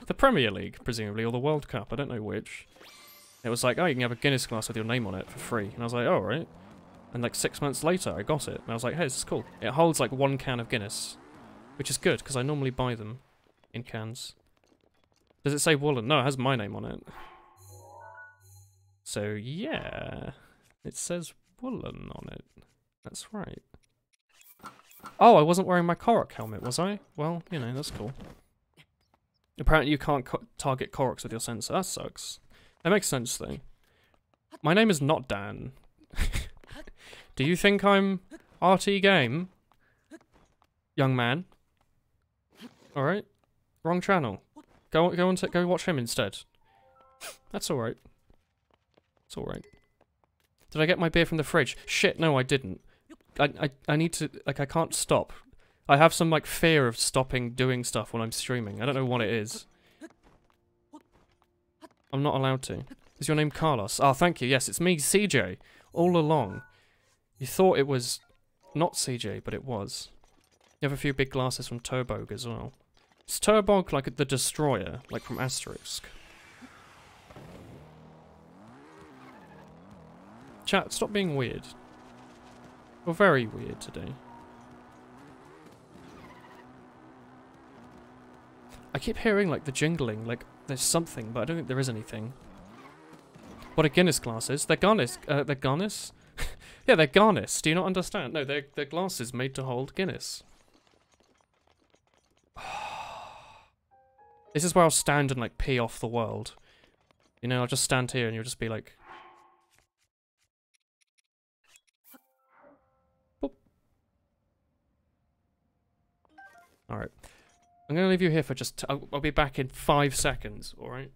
The Premier League, presumably, or the World Cup. I don't know which. It was like, oh, you can have a Guinness glass with your name on it for free. And I was like, oh, right. And like 6 months later, I got it. And I was like, hey, this is cool. It holds like 1 can of Guinness. Which is good, because I normally buy them in cans. Does it say Woolen? No, it has my name on it. So, yeah. It says Woolen on it. That's right. Oh, I wasn't wearing my Korok helmet, was I? Well, you know, that's cool. Apparently you can't target Koroks with your sensor. That sucks. That makes sense, though. My name is not Dan. Do you think I'm RT Game? Young man. Alright. Wrong channel. Go watch him instead. That's alright. It's alright. Did I get my beer from the fridge? Shit, no, I didn't. I need to, like, I can't stop. I have some, like, fear of stopping doing stuff when I'm streaming. I don't know what it is. I'm not allowed to. Is your name Carlos? Oh, thank you. Yes, it's me, CJ. All along. You thought it was not CJ, but it was. You have a few big glasses from Turbog as well. Is Turbog like the Destroyer, like from Asterisk? Chat, stop being weird. You're very weird today. I keep hearing like the jingling, like there's something, but I don't think there is anything. What are Guinness glasses? They're Guinness. They're Guinness? Yeah, they're Guinness. Do you not understand? No, they're glasses made to hold Guinness. This is where I'll stand and like pee off the world. You know, I'll just stand here and you'll just be like... Boop. Alright. I'm gonna leave you here for just... I'll be back in 5 seconds, alright?